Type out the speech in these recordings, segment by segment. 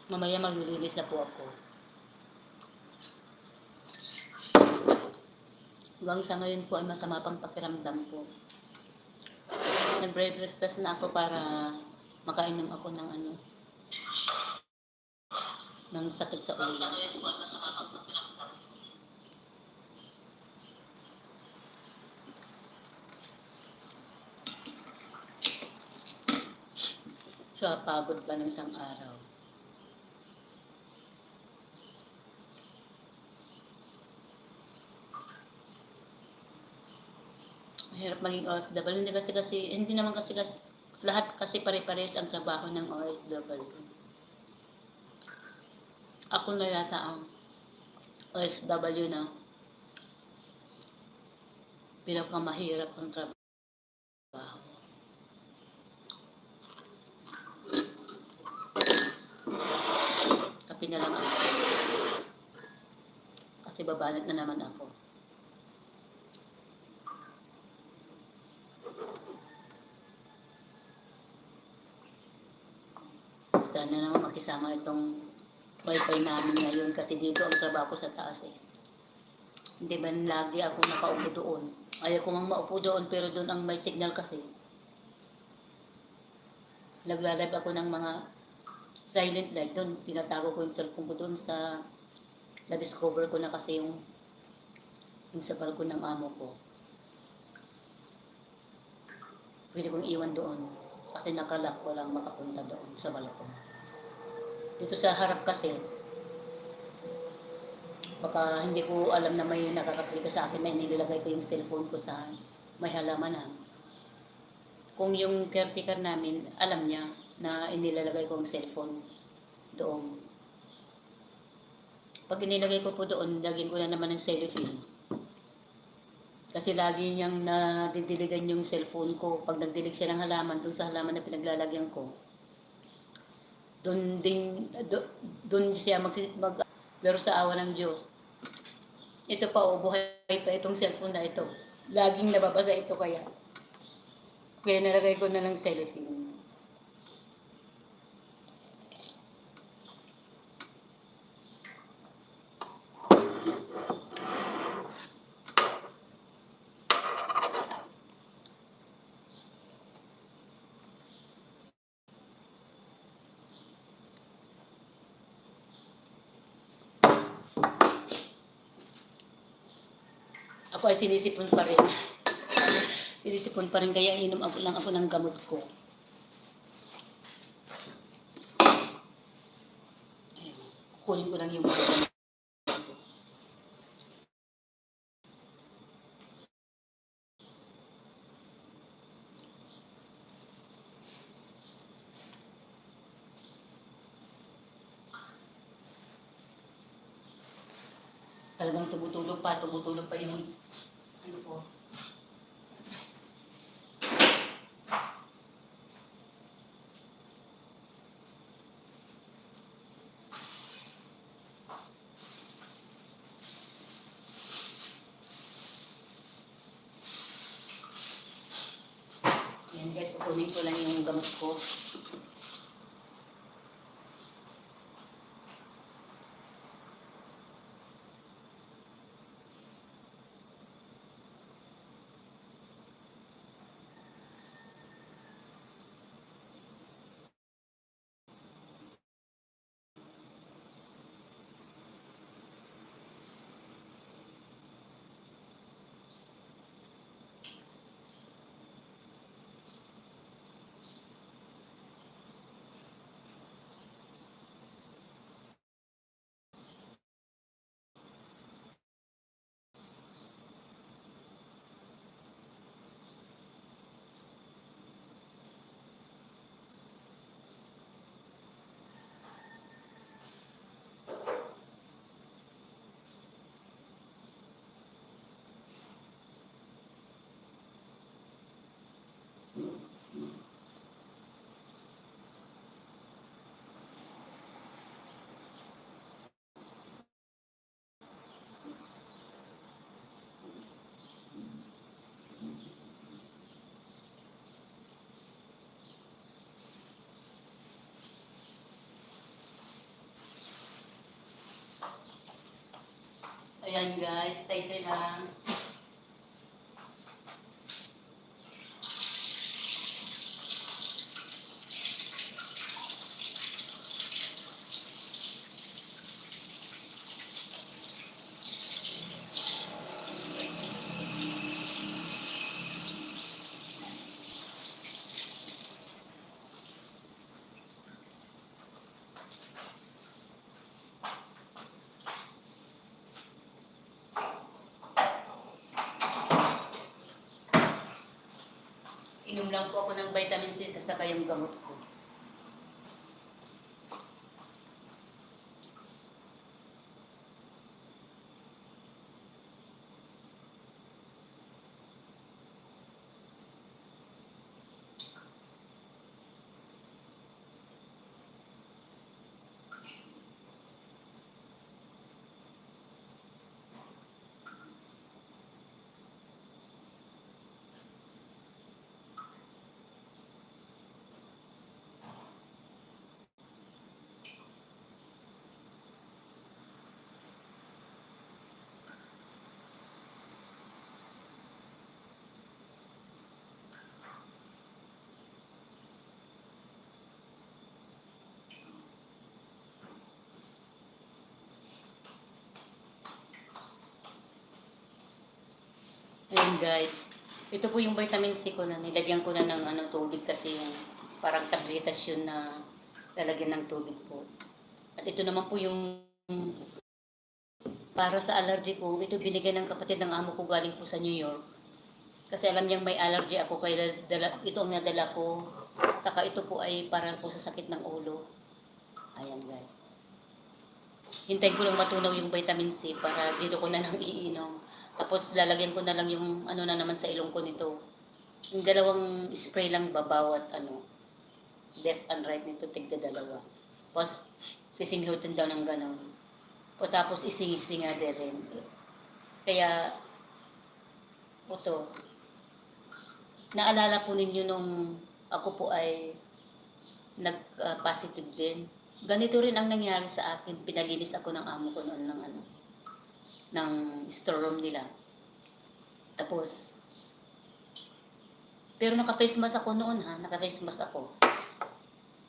Mamaya maglilinis na po ako. Hanggang sa ngayon po ay masama pang pakiramdam po. Nag-breakfast na ako para makainom ako ng ng sakit sa ulo. Sa ngayon po ay masama pang pakiramdam. So, pagod pa ng isang araw. Mahirap maging OFW. Hindi naman kasi lahat kasi pare-pares ang trabaho ng OFW. Ako na yata ang OFW na pinakamahirap ang trabaho. Kapi na lang ako. Kasi babanat na naman ako. Sana naman makisama itong wifi namin ngayon kasi dito ang trabaho ko sa taas eh. Hindi ba lagi ako nakaupo doon? Ayaw ko mang maupo doon pero doon ang may signal kasi. Nagla-live ako ng mga silent live doon. Tinatago ko yung cellphone ko doon sa na-discover ko na kasi yung sa balkon ng amo ko. Pwede kong iwan doon kasi nakalak ko lang makapunta doon sa balkon. Dito sa harap kasi, baka hindi ko alam na may nakakaklika sa akin na nilagay ko yung cellphone ko sa may halamanan. Kung yung caretaker namin, alam niya na inilalagay ko yung cellphone doon. Pag inilagay ko po doon, lagyan ko na naman ng cellophane. Kasi lagi niyang nadidiligan yung cellphone ko. Pag nagdilig siya ng halaman, doon sa halaman na pinaglalagyan ko, doon siya pero sa awa ng Diyos. Ito pa, buhay pa itong cellphone na ito. Laging nababasa ito kaya. Kaya nalagay ko na ng cellophane. Ako ay sinisipon pa rin. Sinisipon pa rin kaya inom ako ng gamot ko. Ayun. Kunin ko lang yung gamot. Talagang tumutulog pa yung ano ko. Yan guys, kukunin ko lang yung gamot ko. Ayan guys, stay lang. Inom lang po ako ng vitamin C kasi saka yung gamot ko. Ayan guys, ito po yung vitamin C ko na nilagyan ko na ng tubig kasi yung parang tabletas yun na lalagyan ng tubig po. At ito naman po yung para sa allergy ko, ito binigay ng kapatid ng amo ko galing po sa New York. Kasi alam niyang may allergy ako kaya ito ang nadala ko. Saka ito po ay para po sa sakit ng ulo. Ayan guys. Hintayin ko lang matunaw yung vitamin C para dito ko na nang iinom. Tapos lalagyan ko na lang yung ano na naman sa ilong ko nito. Yung dalawang spray lang bawat left and right nito tigda dalawa. Tapos sisingutin daw ng gano'n. O tapos isingisinga din rin. Kaya ito, naalala po ninyo nung ako po ay nag-positive din. Ganito rin ang nangyari sa akin. Pinalinis ako ng amo ko noon ng storeroom nila. Tapos, pero naka-face mask ako noon ha. Naka-face mask ako.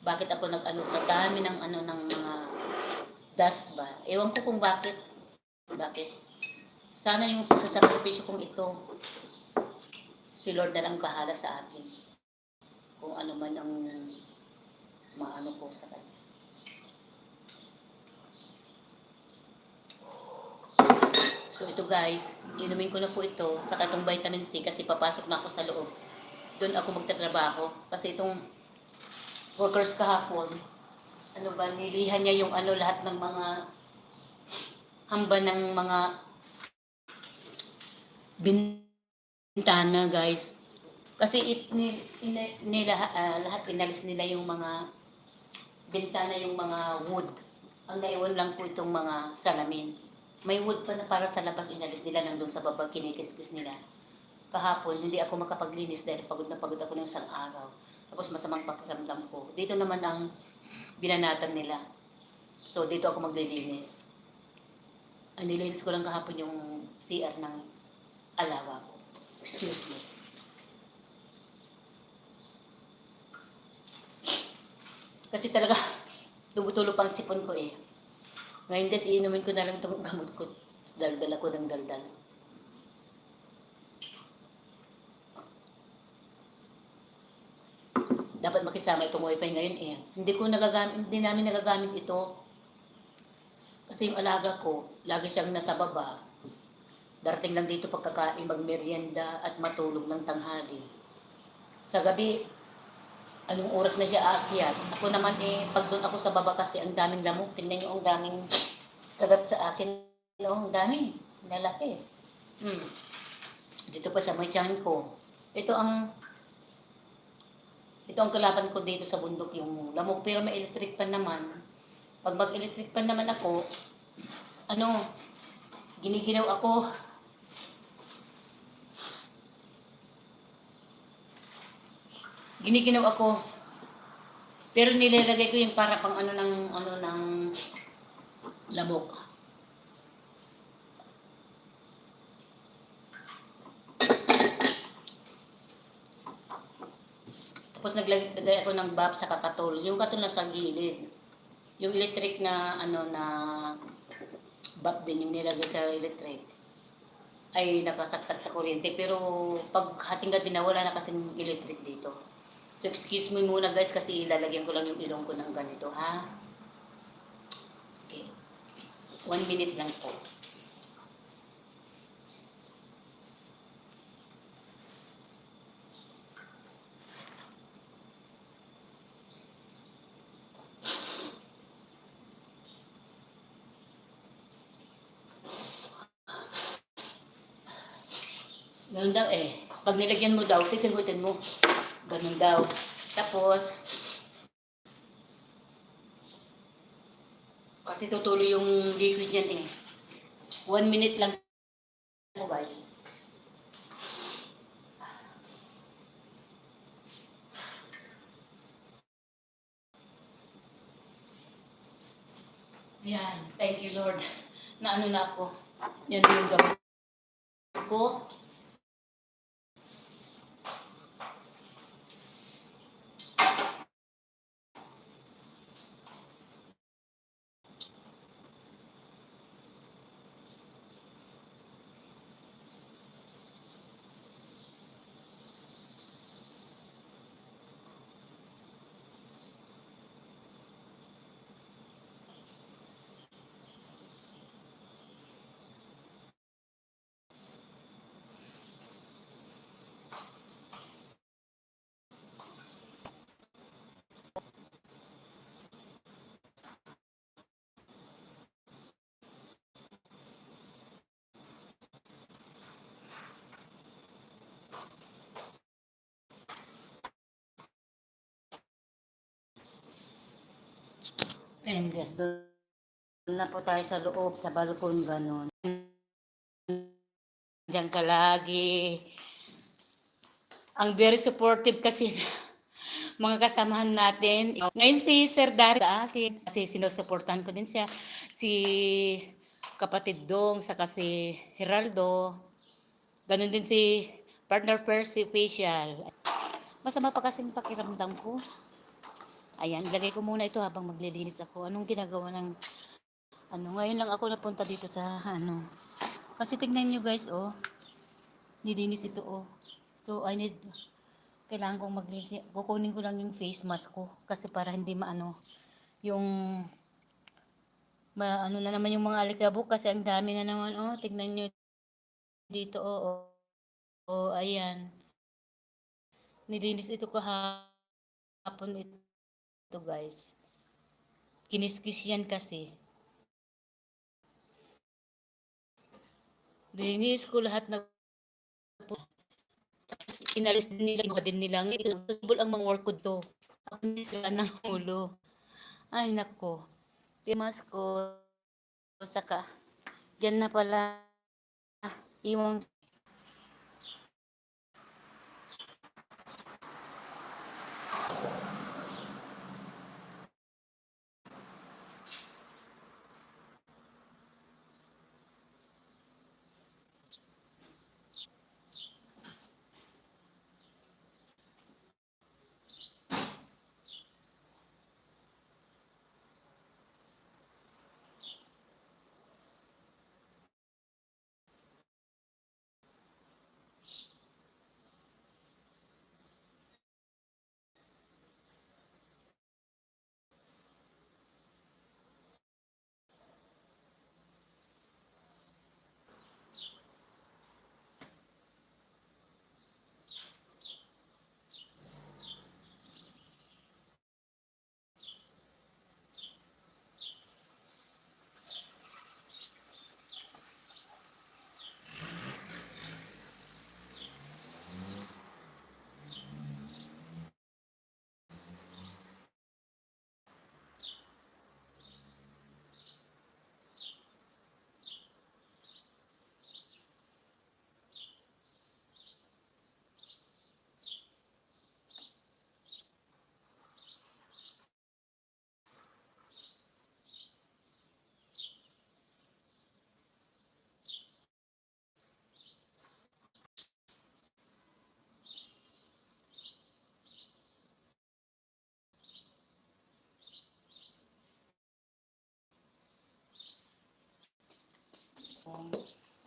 Bakit ako sa dami ng ng mga dust ba? Ewan ko kung bakit. Bakit? Sana yung pagsasakripisyo kong ito, si Lord na lang bahala sa akin. Kung ano man ang maano ko sa kanya. So ito guys, inumin ko na po ito sa itong vitamin C kasi papasok na ako sa loob. Doon ako magtatrabaho kasi itong workers kahapon, nilihan niya yung lahat ng mga hamba ng mga bintana guys. Kasi lahat inalis nila yung mga bintana, yung mga wood. Ang naiwan lang po itong mga salamin. May wood pa na para sa labas inalis nila nandun sa baba, kinikis-kis nila. Kahapon, hindi ako makapaglinis dahil pagod na pagod ako ng isang araw. Tapos masamang pakiramdam ko. Dito naman ang binanatan nila. So, dito ako maglilinis. Ang nilinis ko lang kahapon yung CR ng alawa ko. Excuse me. Kasi talaga, tumutulo pang sipon ko eh. Ngayon guys, iinumin ko na lang itong gamot ko. Daldal ako ng daldal. Dapat makisama itong wifi ngayon eh. Hindi namin nagagamit ito. Kasi yung alaga ko, lagi siyang nasa baba. Darating lang dito pagkakain, magmerienda at matulog ng tanghali. Sa gabi, anong oras na siya aakyat. Ako naman pag doon ako sa baba kasi ang daming lamok. Tingnan nyo ang daming kagat sa akin. Ang dami. Lalaki. Dito pa sa may tiyan ko. Ito ang kalaban ko dito sa bundok yung lamok. Pero may electric pan naman. Pag mag-electric pan naman ako, giniginaw ako. Pero nilalagay ko yung para pang ng lamok. Tapos naglagay ako ng BAP sa katol. Yung katol na sa gilid. Yung electric na ano na BAP din yung nilagay sa electric ay nakasaksak sa kuryente. Pero pag hating gabi na wala na kasing electric dito. So excuse me muna guys kasi ilalagyan ko lang yung ilong ko ng ganito ha. Okay. 1 minute lang po. Ganun daw eh. Pag nilagyan mo daw, sisingutin mo. Ganun daw. Tapos, kasi tutuloy yung liquid yan eh. 1 minute lang po guys. Ayan. Thank you Lord. Na ano na ako. Yan yung gamit ko. Ayan guys, doon na po tayo sa loob, sa balkon, ganun. Diyan ka lagi. Ang very supportive kasi mga kasamahan natin. Ngayon si Sir Dari sa akin kasi sinusuportahan ko din siya. Si kapatid Dong, saka si Geraldo. Ganun din si partner Percy Facial. Masama pa kasing pakiramdam ko. Ayan, ilagay ko muna ito habang maglilinis ako. Anong ginagawa ng ngayon lang ako napunta dito sa Kasi tignan nyo guys, oh. Nilinis ito, oh. So, kailangan kong maglinis. Kukunin ko lang yung face mask ko. Kasi para hindi yung, na naman yung mga alikabok. Kasi ang dami na naman, oh. Tignan nyo dito, oh. Ayan. Nilinis ito kahapon ito, guys. Kiniskis yan kasi. Nilinis ko lahat na tapos inalis din nila, iba din nila. Ngayon, ang mga work ko to. Ako sila ng ulo. Ay, nako. Pimas ko. Saka, dyan na pala. Iwang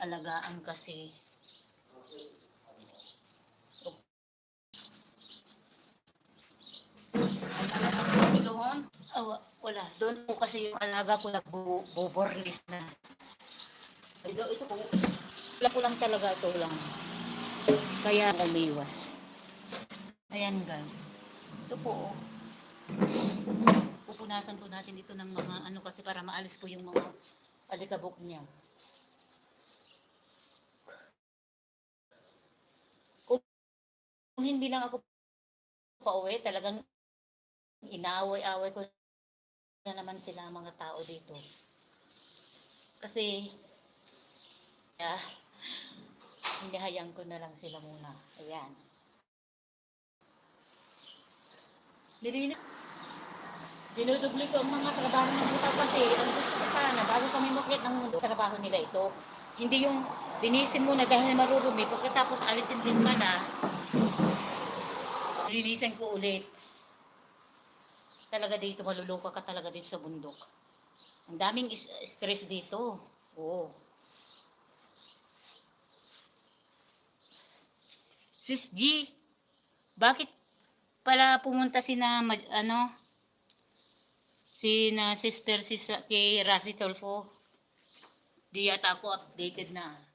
alagaan kasi. Iluhon? Wala. Doon po kasi yung alaga ko nagbuborlis na. Ito po, wala ko lang talaga ito lang. Kaya umiwas. Ayan guys. Ito po. Pupunasan po natin ito ng mga ano kasi para maalis po yung mga alikabok niya. Kung hindi lang ako pauwi, talagang inaaway-away ko na naman sila mga tao dito. Kasi, hinahayaan ko na lang sila muna. Ayan. Dinudubli ko ang mga trabaho ng buta kasi ang gusto ko sana, bago kami makit ng trabaho nila ito, hindi yung linisin muna dahil marurumi, pagkatapos alisin din pa na, linisin ko ulit. Talaga dito, maluluka ka talaga dito sa bundok. Ang daming stress dito. Oo. Sis G, bakit pala pumunta si na, si na Sis Persis kay Rafi Tolfo? Di yata ako updated na.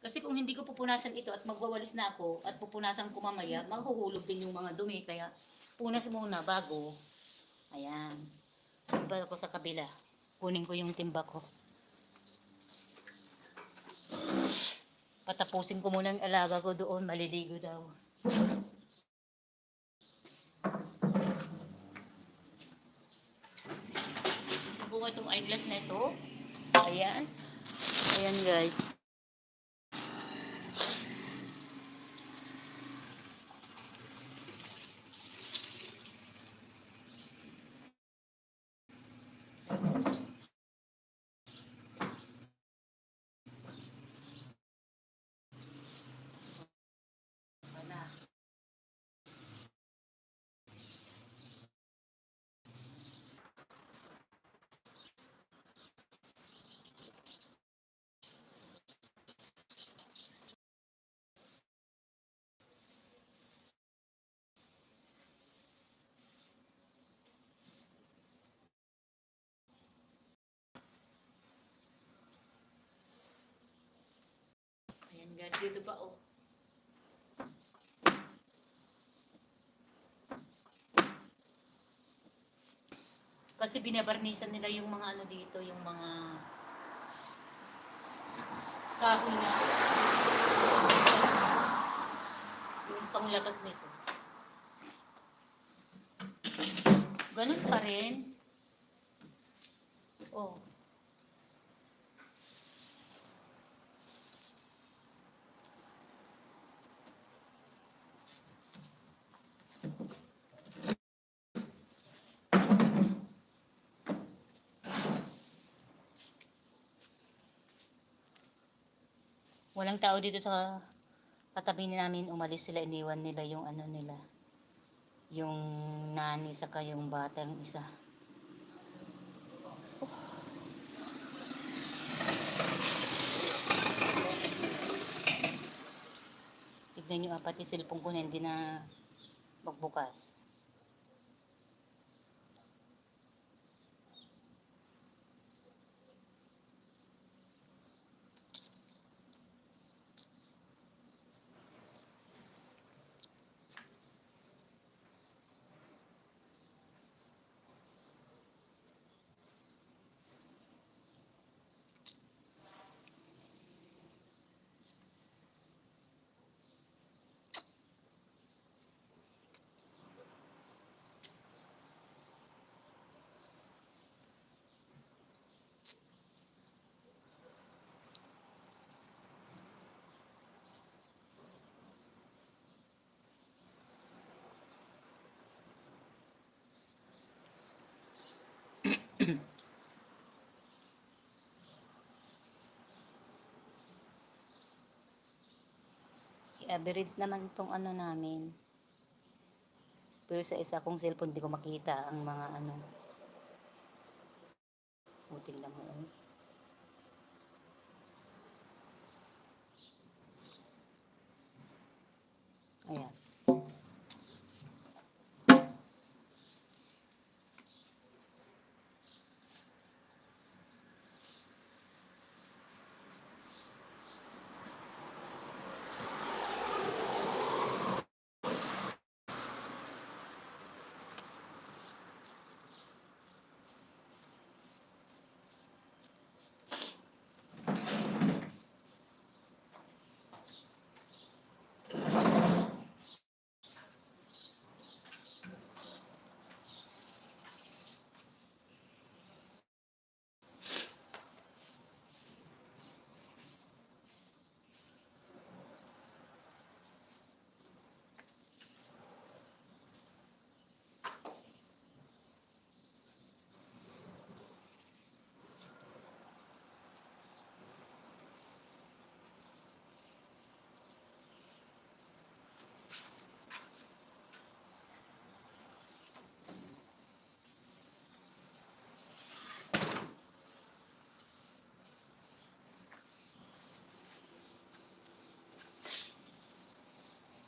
Kasi kung hindi ko pupunasan ito at magwawalis na ako at pupunasan ko mamaya, maghuhulog din yung mga dumi. Kaya punas muna bago. Ayan. Timba ko sa kabila. Kunin ko yung timba ko. Patapusin ko muna ang alaga ko doon. Maliligo daw. Subukan itong eyeglass na ito. Ayan. Ayan guys. Ayan guys, dito pa oh. Kasi binabarnisan nila yung mga ano dito, yung mga kahoy na yung panglabas nito. Ganun pa rin. Oh. Walang tao dito sa katabi namin, umalis sila, iniwan nila yung ano nila. Yung nani saka yung batang isa. Tignan nyo, pati cellphone ko na hindi na magbukas. Average naman itong ano namin. Pero sa isa kong cellphone, di ko makita ang mga ano. O, tingnan mo. Oh. Ayan.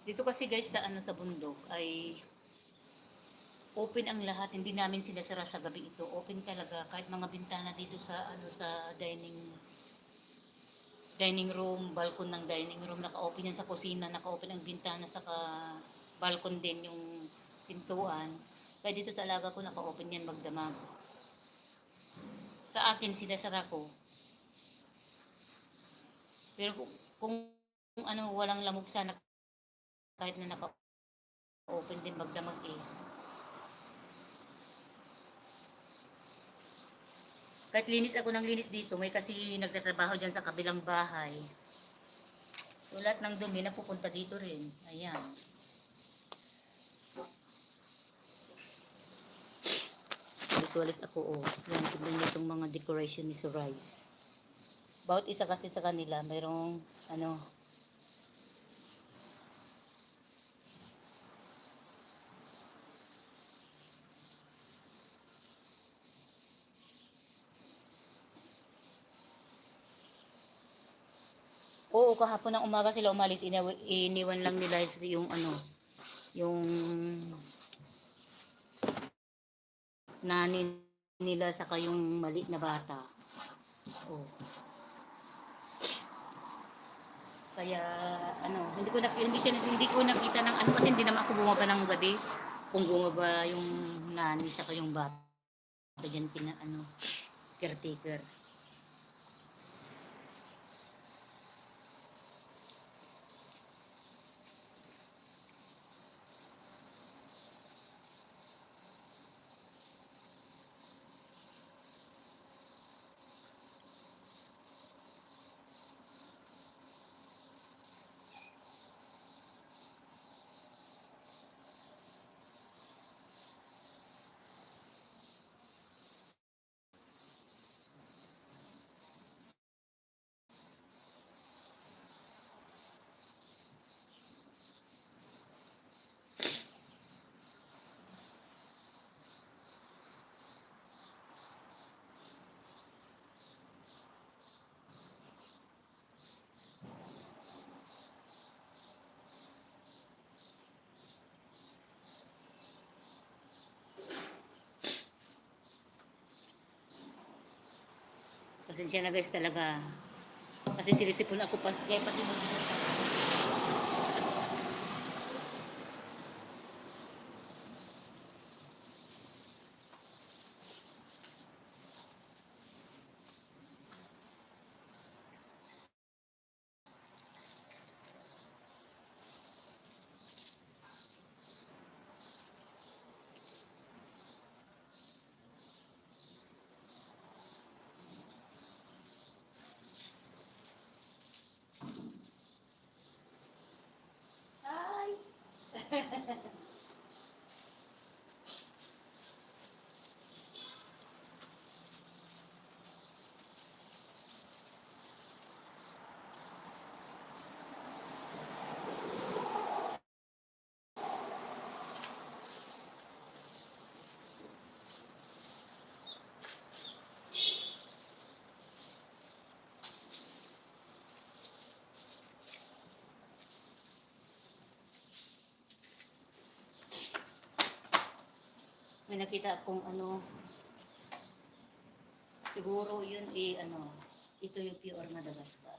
Dito kasi guys sa ano sa bundok ay open ang lahat, hindi namin sinasara sa gabi ito. Open talaga kahit mga bintana dito sa ano sa dining room, balcony ng dining room, naka-open yan sa kusina, naka-open ang bintana sa balcony din yung pintuan. Kaya dito sa alaga ko naka-open yan magdamag. Sa akin sinasara ko. Pero kung ano walang lamok sana kahit na naka-open din magdamag eh. Kahit linis ako ng linis dito, may kasi nagtatrabaho dyan sa kabilang bahay. So lahat ng dumi napupunta dito rin. Ayan. Walis-walis ako oh. Yan, tignan niyo itong mga decoration ni Sir Rides. Bawat isa kasi sa kanila, mayroong ano, oo, kahapon ng umaga sila umalis, iniwan lang nila yung ano, yung nani nila saka yung maliit na bata. Oh. Kaya ano, hindi ko nakita ng ano kasi hindi naman ako bumaba ng gabi. Kung bumaba yung nani saka yung bata diyan pina ano, caretaker. Pasensya na guys talaga. Kasi sinisipon ako pa, kaya pa sinisipon. may nakita kung ano, siguro yun ano, ito yung pure Madagascar.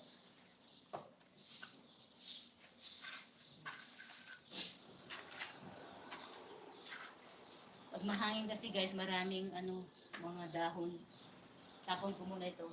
Pag mahangin kasi guys, maraming ano, mga dahon. Tapon ko muna ito.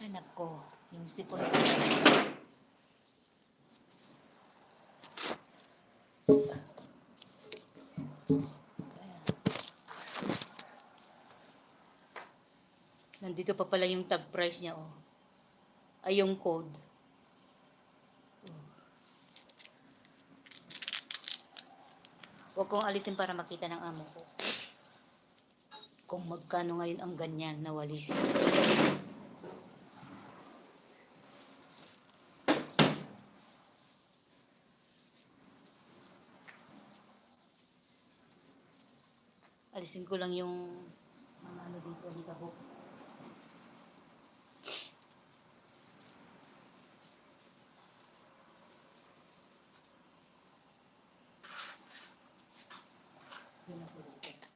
Anak ko, yung sipon ko. Nandito pa pala yung tag price niya, oh. Ay, yung code. Huwag kong alisin para makita ng amo ko. Kung magkano ngayon ang ganyan na walis. Alisin ko lang yung mga ano dito, hikabok. Yun ako dito.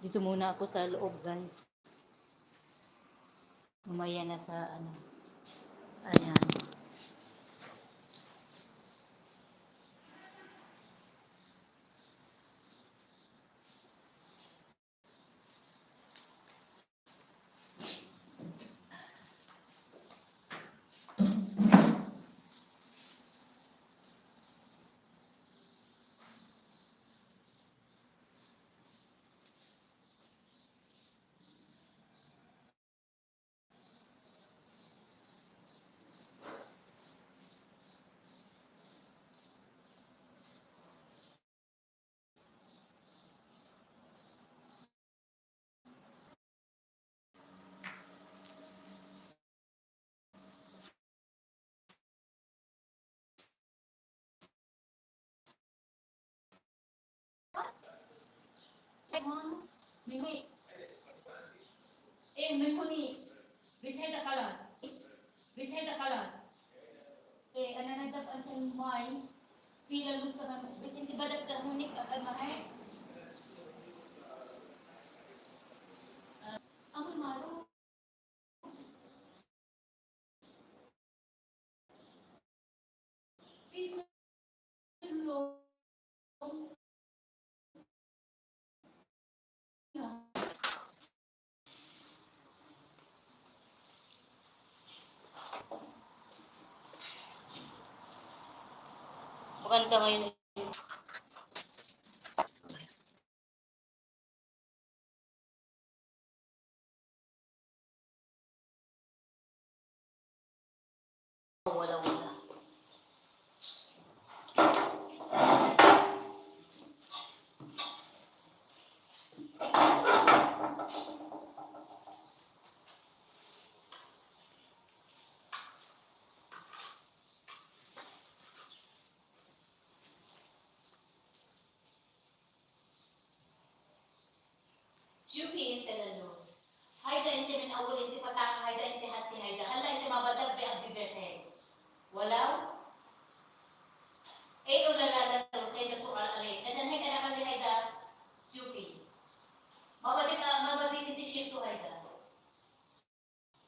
Dito muna ako sa loob, guys. Mamaya na sa ano. Ayan. Mimi, may kuni. Bisaya kalas. Bisaya kalas. Ano nagdapaan sa may. Pila gusto na. Bis hindi ba nagkahunik ang mahay? Ang maro. Piso. Maganda ngayon. Wala. شوفي انت للوز هيدا انت من اول انت فتحها هيدا انت حطي هيدا هلا انت ما بدك بقضي بس هيك ولو ايه ولا لا للوز هيدا سؤال عليك اذا هيك انا خلي هيدا شوفي ما بدك انت شيلتو هيدا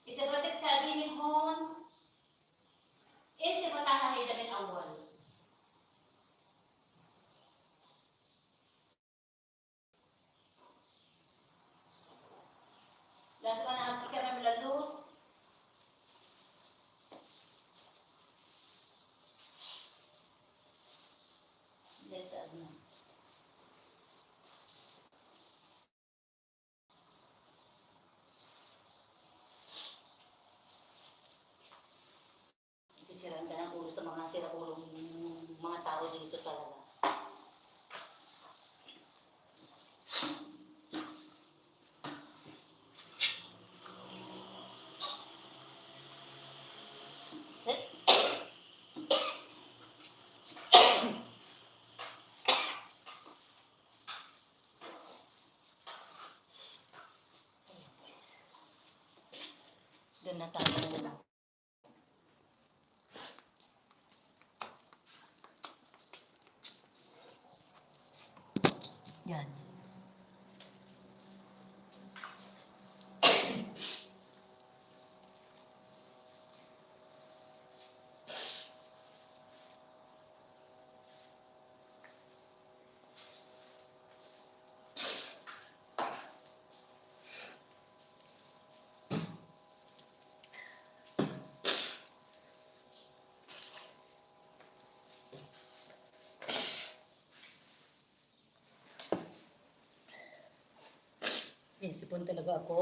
اذا بدك ساعديني هون انت فتحها هيدا من اول لازم انا احكي كمان من اللوز ليس ابنا sisiraan ka ng ulo sa mga sira-ulong mga tao dito talaga. Doon na tayo. Yan. Sinisipon talaga ako.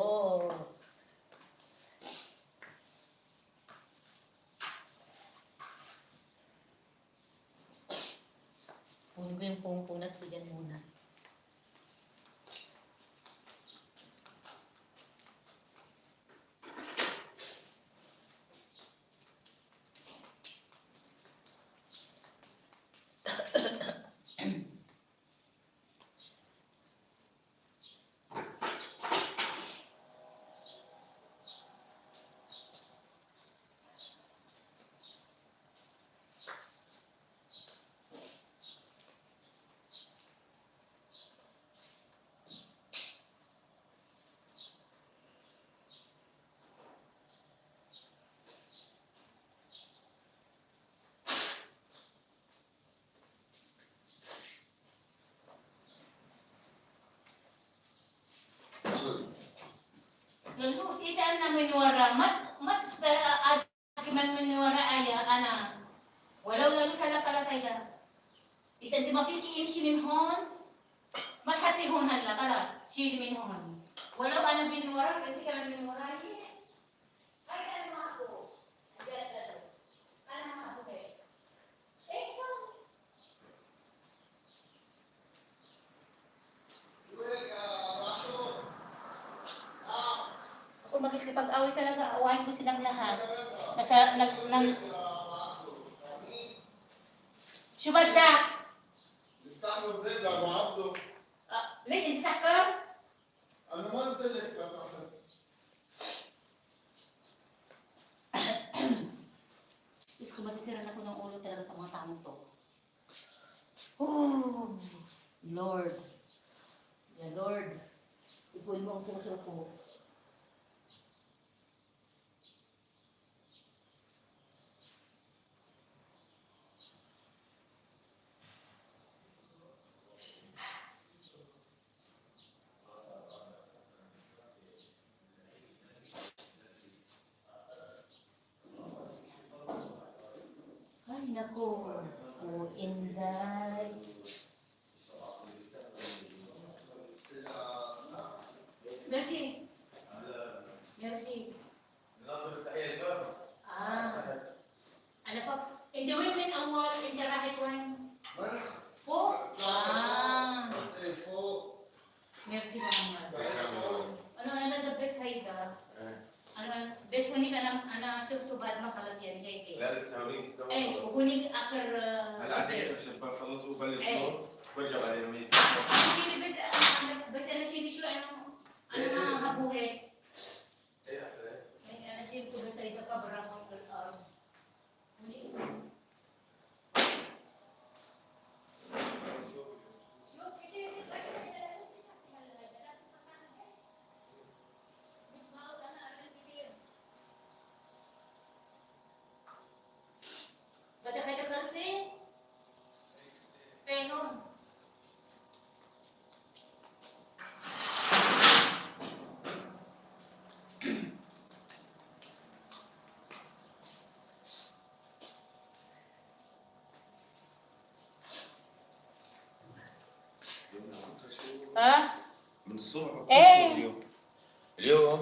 Punin ko yung pumupunas ko dyan muna. Lalu isa na minuara mat at kiman minuara aya ana. Walau lalu sana pala saya. Isa di mafiti im si minhon. Maghati honan la kalas. Si minhon. Walau ana minuara kasi kala minuara ye. Ay ano ako. Andiyan. Ano ako eh. Ikaw. Kung makikipag-away talaga, awayin ko silang lahat. Shubadda! Listen, sakar? Is kung masisiran ako ng ulo talaga sa mga taong to. Oh, Lord. Yeah, Lord. Ipuin mo ang puso ko. Ay, nako. Oh, Inday. Merci. Merci. Ano pa? In the women ang wall, in the right one. Po? Merci Muhammad. Ano the best haida? Ano best huni ka na شفته بعد ما خلص يعني هيك. لا لسه هونيك لسه ايه وهونيك اخر هلا قاعدين عشان بخلصوا وبلشوا برجع بعدين هونيك. بس انا شيلي شو انا ما هبوه. ايه انا شيلته بس اذا كبر في الارض. Kada kasi penon. من الصبح ايه اليوم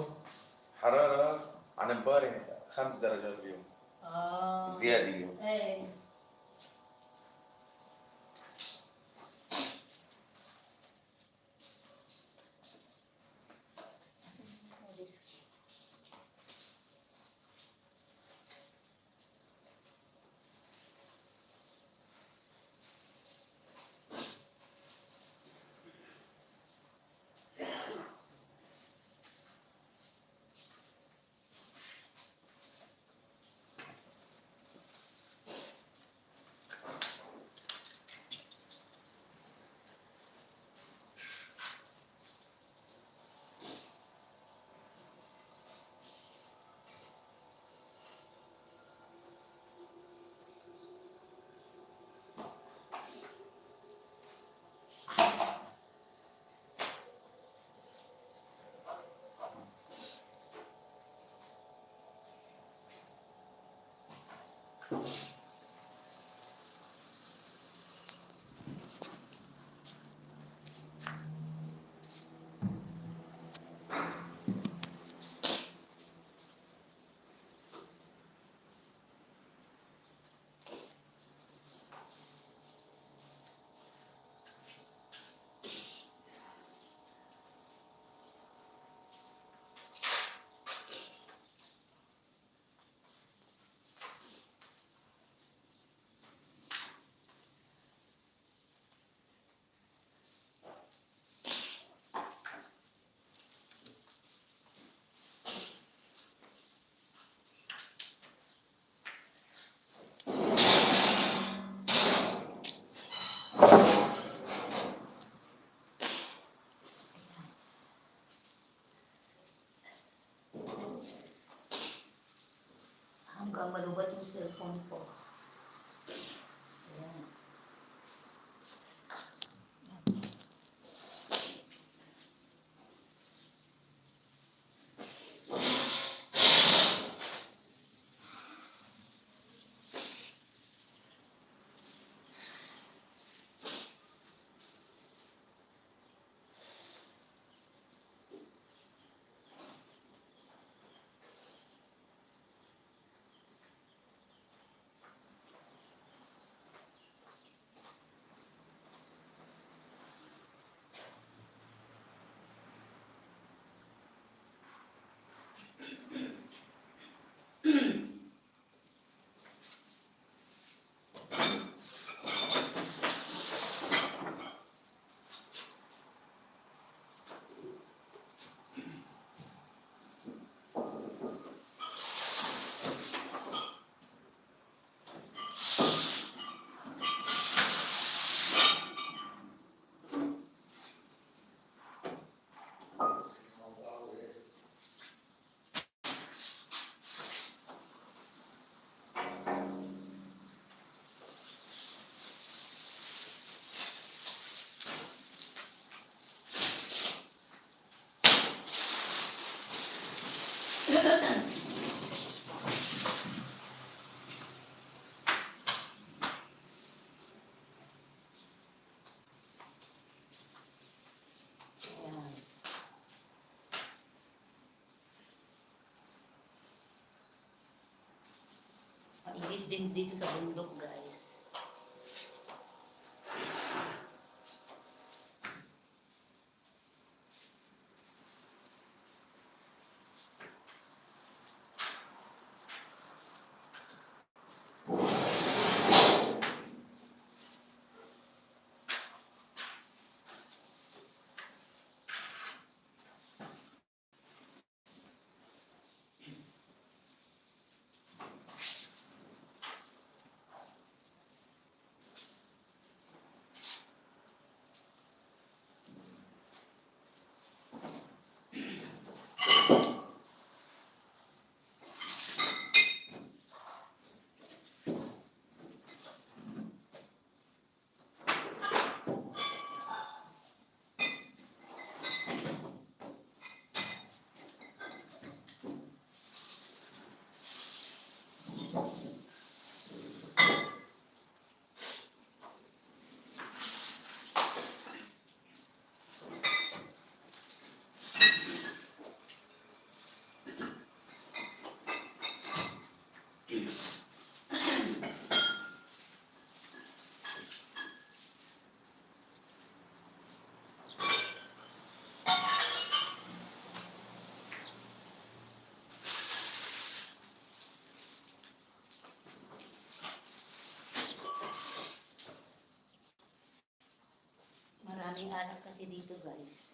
حرارة عن امبارح 5 درجات اليوم زيادة اليوم. ايه hanggang malubat yung cellphone ko. Ayan. nakatihid din dito sa bundok, guys. Maraming alak kasi dito, guys.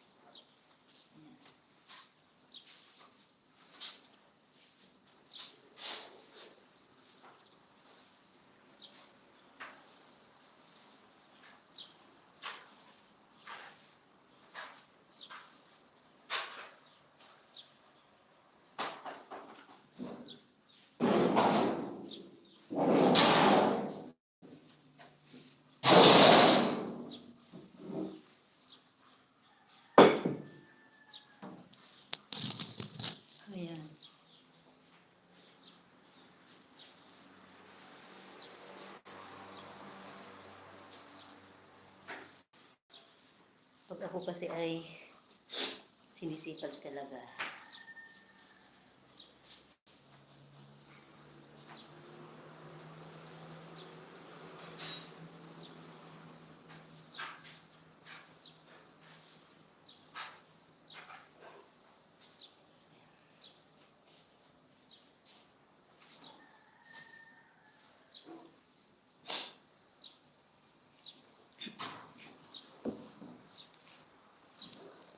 Ayan. Pag ako kasi ay sinisipag talaga.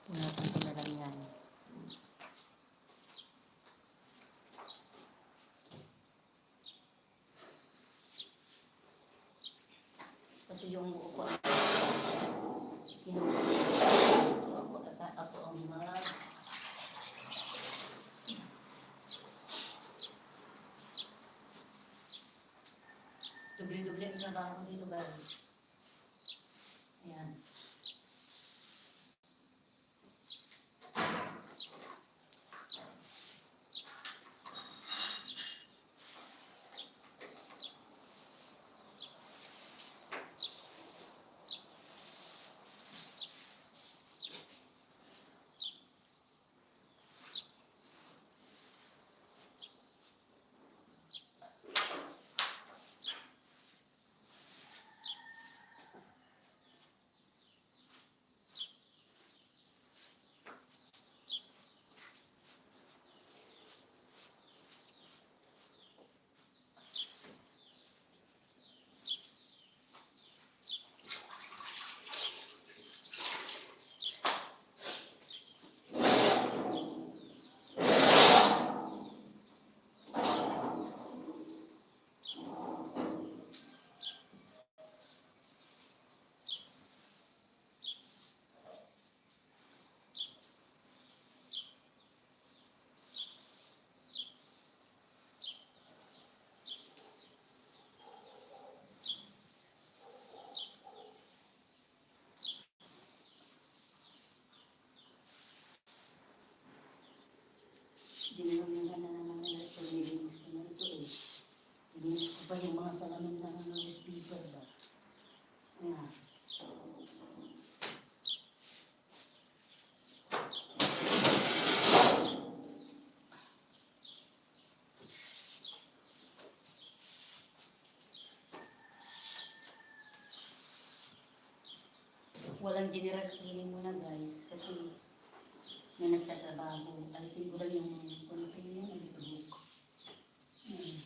Punasan ko na lang yan. Kasi yung upuan kinuha. So ako ang doble-doble ang trabaho ko dito, guys. Ayan. Walang general cleaning muna guys. Kasi may nagtatrabaho. Alisin ko lang yung konti yun. Nagtutulog. Hmm.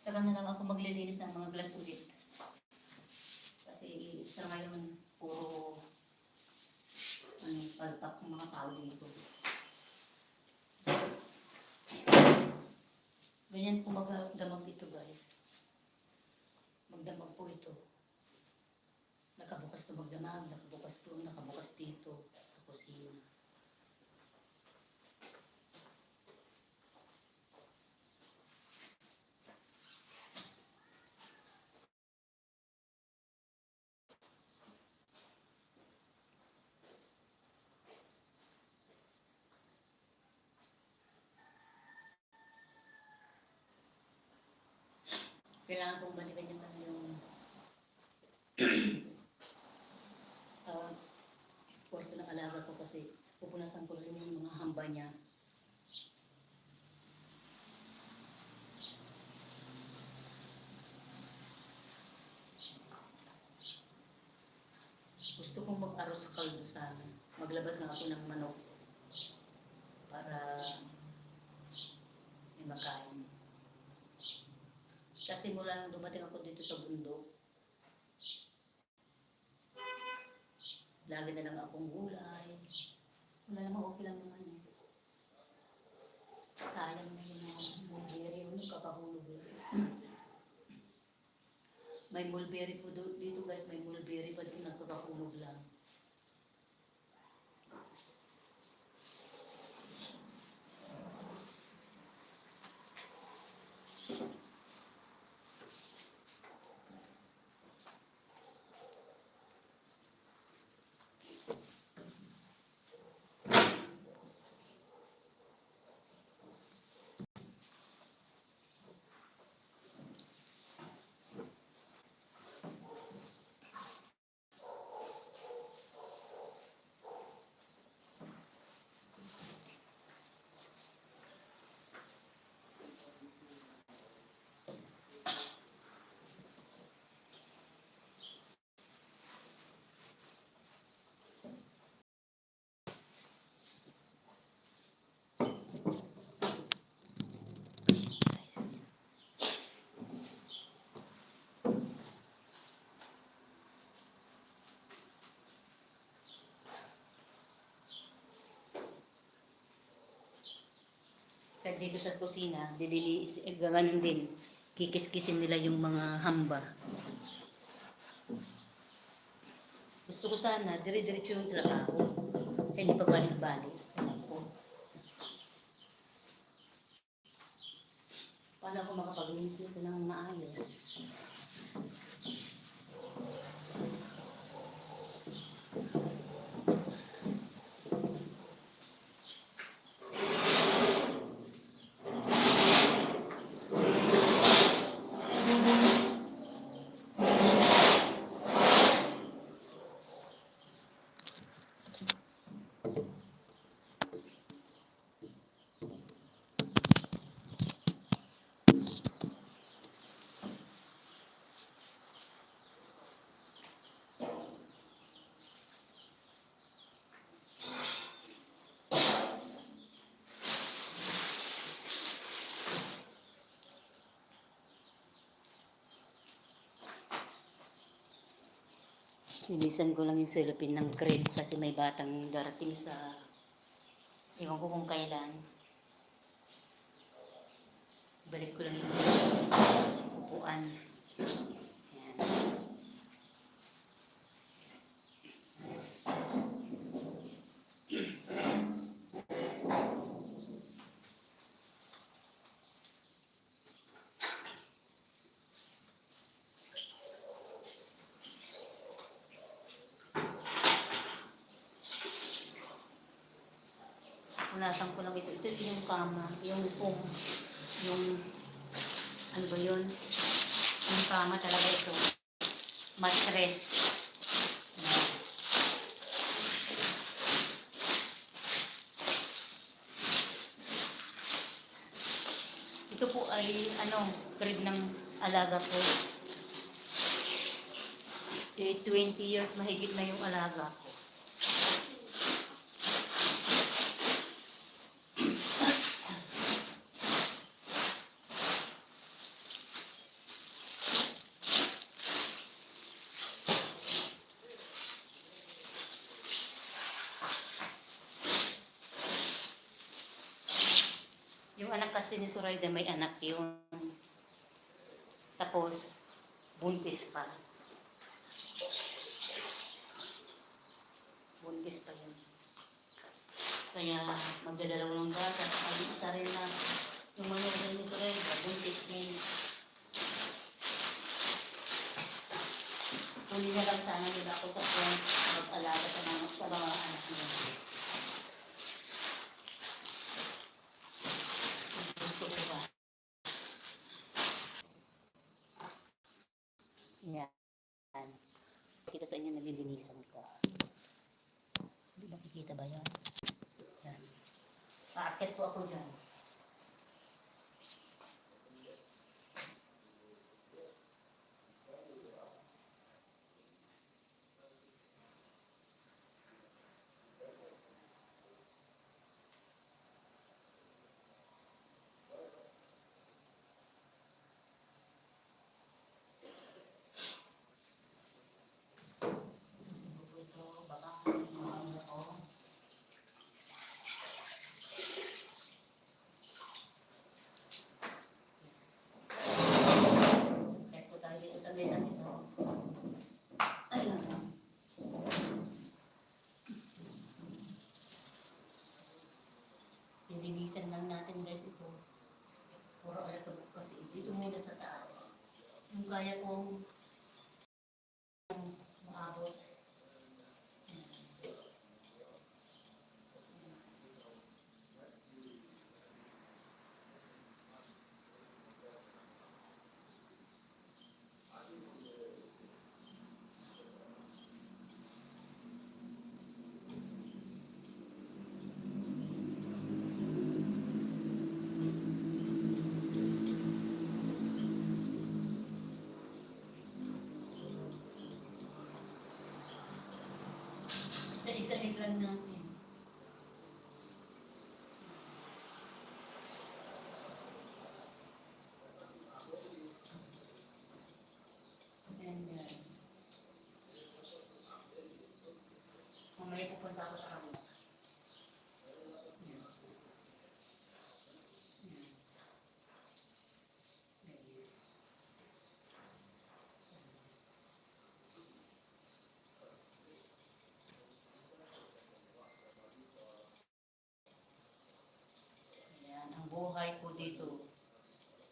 Saka na lang ako maglilinis ng mga glass ulit. Kasi sa ngayon, puro palpak ng mga tao dito. Ganyan po magdamag dito guys. Magdamag po ito. Nakabukas to magdamag, nakabukas to, nakabukas dito sa kusina. Kailangan kong balikan yung kwarto ng alaga ko kasi pupunasan ko rin yung mga hamba niya. Gusto kong mag-aros sa kaldo sana. Maglabas nga ako ng manok para may makain. Kasi mula nang dumating ako dito sa bundok, lagi na lang akong gulay. Wala namang okay lang naman eh. Sayang na yun ang mulberry, yung kapahulog. May mulberry po dito guys, may mulberry pa dito nagkakahulog lang. Kahit dito sa kusina, gano'n din. Kikis-kisin nila yung mga hamba. Gusto ko sana, dire-diretso yung trabaho. Hindi pa balik-balik. Alam ko. Paano ako makapaglinis nito ng maayos? Linisan ko lang yung cellophane ng crib kasi may batang darating sa... Ewan ko kung kailan. Balik ko lang yung upuan. Ayan. Punasan ko lang ito. Ito yung kama, yung ano ba yun? Yung kama talaga ito. Mattress. Ayan. Ito po ay crib ng alaga ko. 20 years mahigit na yung alaga ko. Yung anak kasi ni Zoraida, may anak yun. Tapos, buntis pa. Buntis pa yun. Kaya, magdadalawang bata. Pag isa rin na yung manunan ni Zoraida, buntis din. Huli na lang sana nila ako sa front mag-alaga sa mga anak niya. Gusto ko ba? Yan. Kita sa inyo nalilinisan ko. Hindi nakikita ba yan? Yan. Paakit po ako dyan. Linisan lang natin guys ito. Puro alatubok kasi. Dito muna sa taas. Yung kaya kong maabot. Isa-isahin lang natin. And guys, mamaya pupunta ako sa kanila.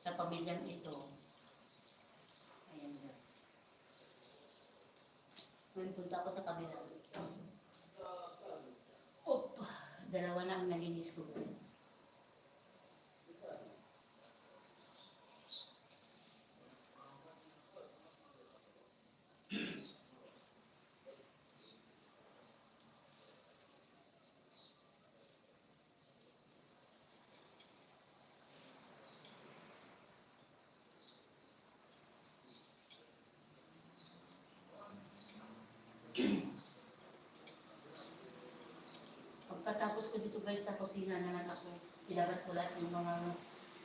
sa pamilyang ito. Ayan na. Ngayon punta ako sa kabila. Op! Dalawa na ang nalinis ko. Pagkatapos ko dito guys sa kusina naman ako, ilabas ko lahat yung mga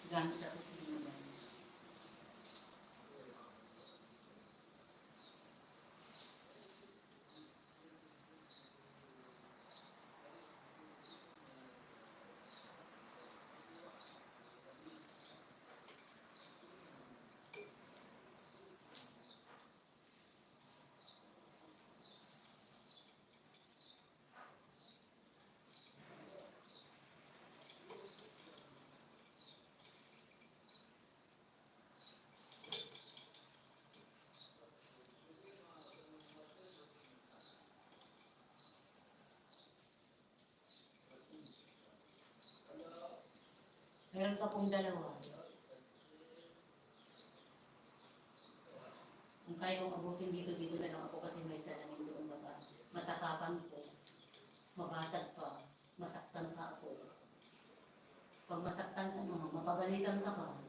gamit sa kusina guys. Meron pa pong dalawa. Kung kaya kong abutin dito na lang ako kasi may salamin doon baba. Matakapan ko. Mabasag pa. Masaktan pa ako. Pag masaktan ka naman, mapagalitan ka pa.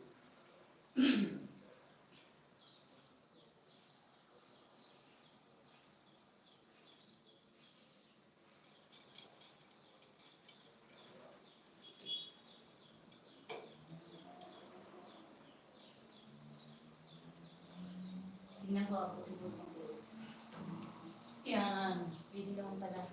Tingnan ko ako doon. Yan. Pwede naman pala.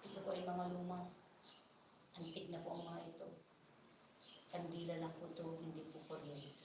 Ito po ay mga luma. Antik na po ang mga ito. Kandila lang po ito, hindi po kuryente.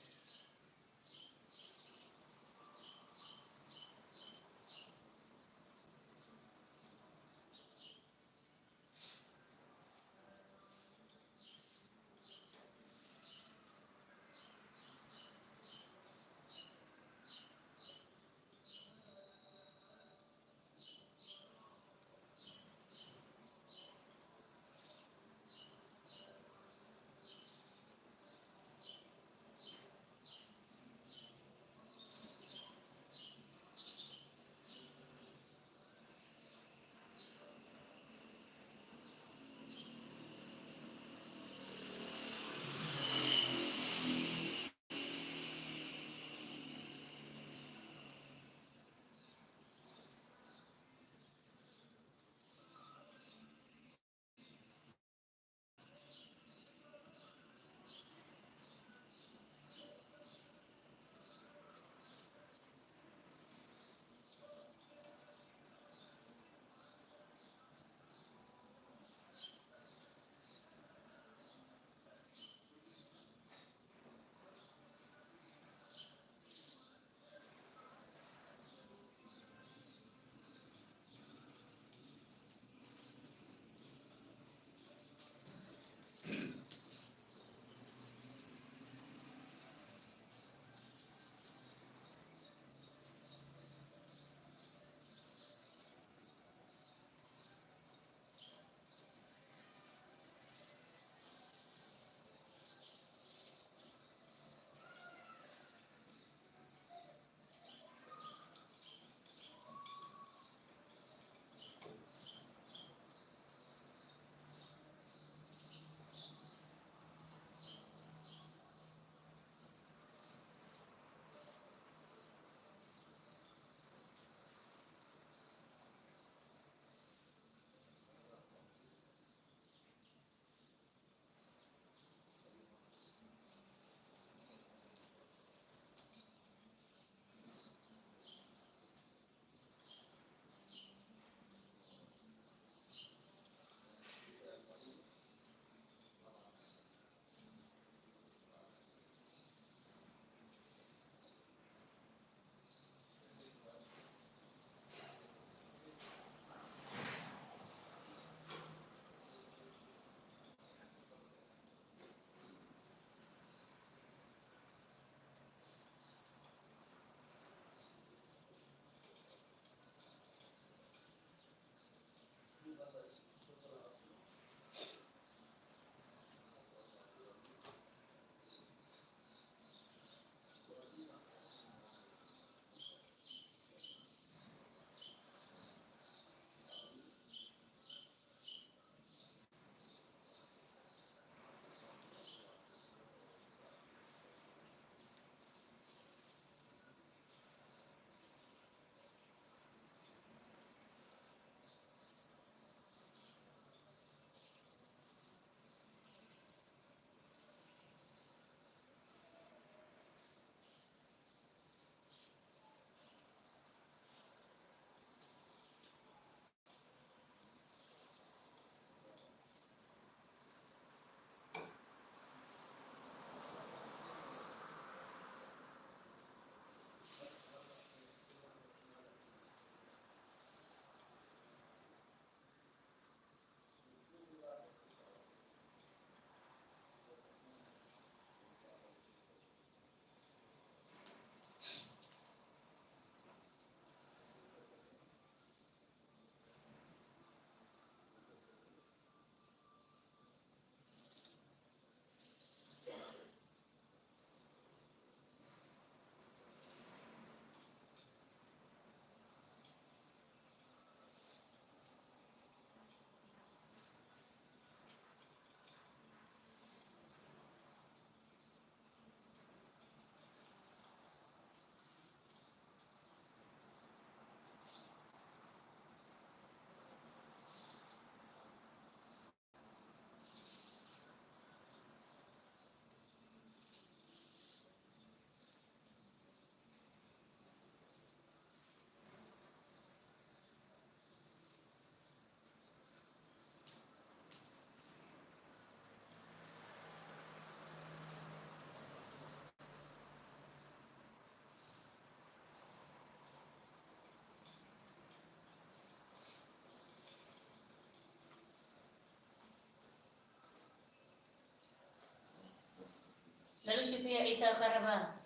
Lalo si Pia isa karaba.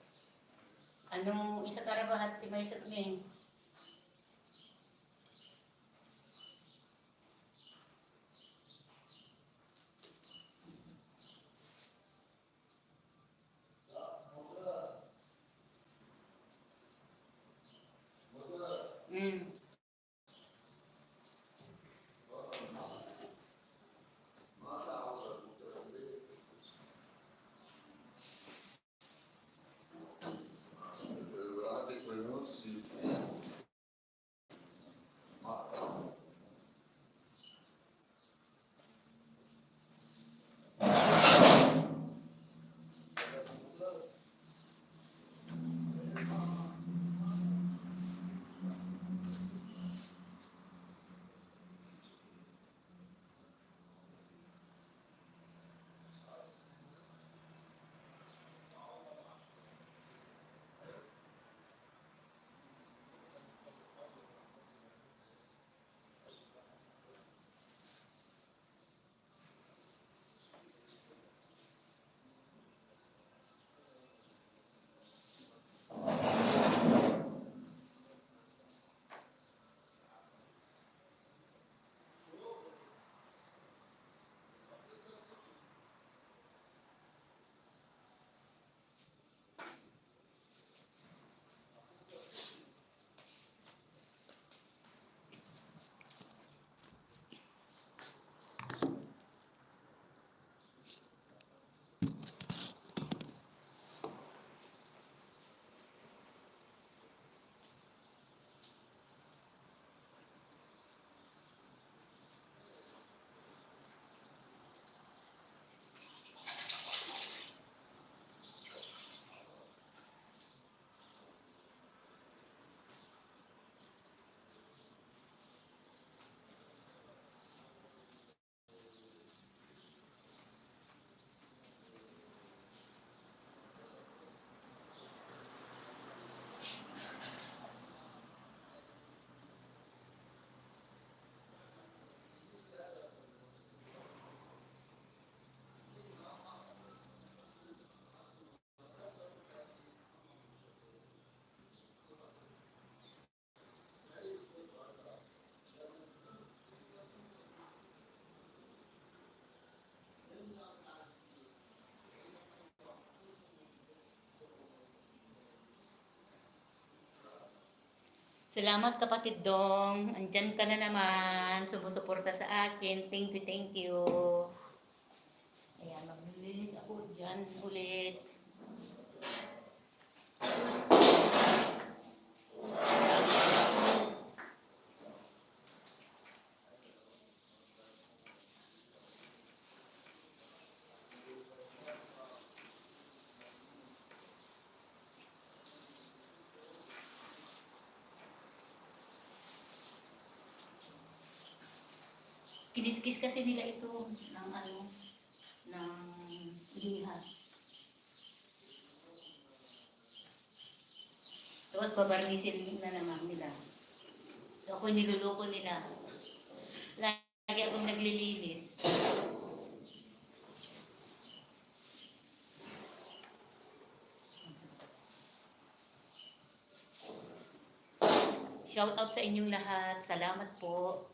Anong isa karaba hati may sa kami. Mm. Salamat kapatid Dong. Andyan ka na naman. Sumusuporta sa akin. Thank you, thank you. Ayan, maglilinis ako dyan ulit. Kiniskis kasi nila ito ng ng liha. Tapos babarnisin na naman nila. So, ako niluluko nila. Lagi akong naglilinis. Shout out sa inyong lahat. Salamat po.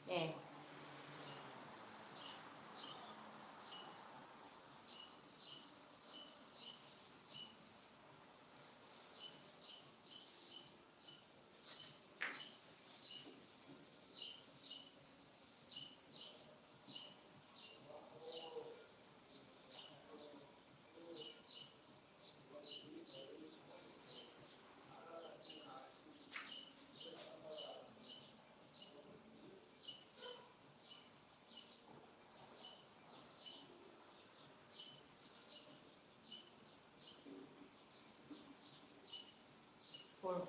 Eh.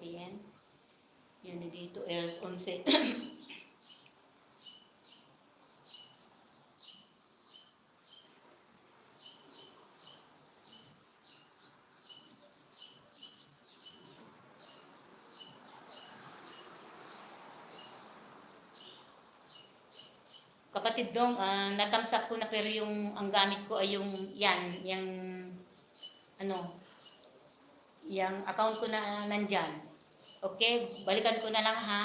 PM. Yan na dito, else 11. Kapatid dong, natamsak ko na pero yung ang gamit ko ay yung yan, yung ano, yung account ko na nandyan. Okay, balikan ko na lang ha.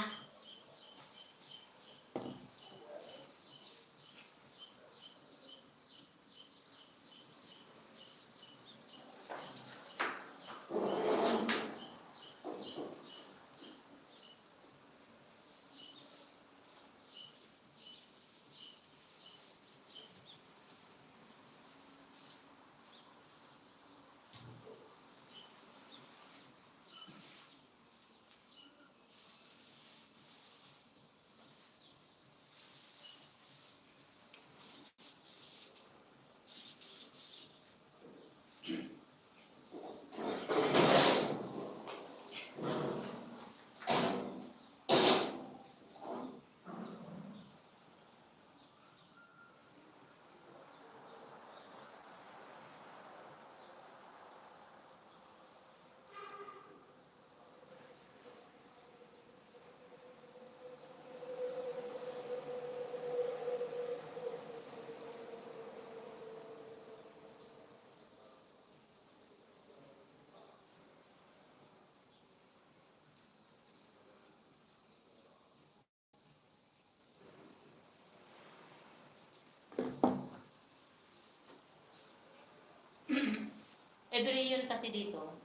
Every year kasi dito,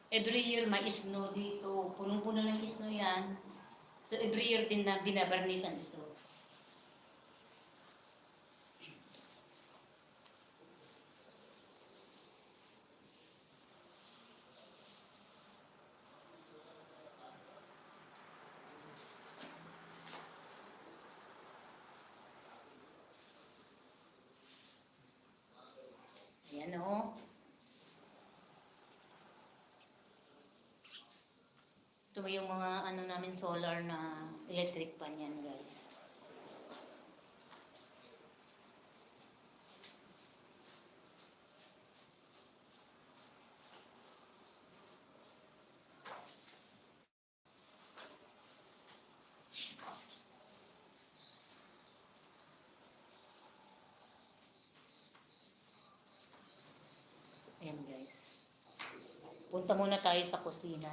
every year may snow dito. Punong-puno ng snow yan. So every year din na binabarnisan ito. Ayan o. Ito yung mga ano namin solar na electric pan yan guys. Ayan guys. Punta muna tayo sa kusina.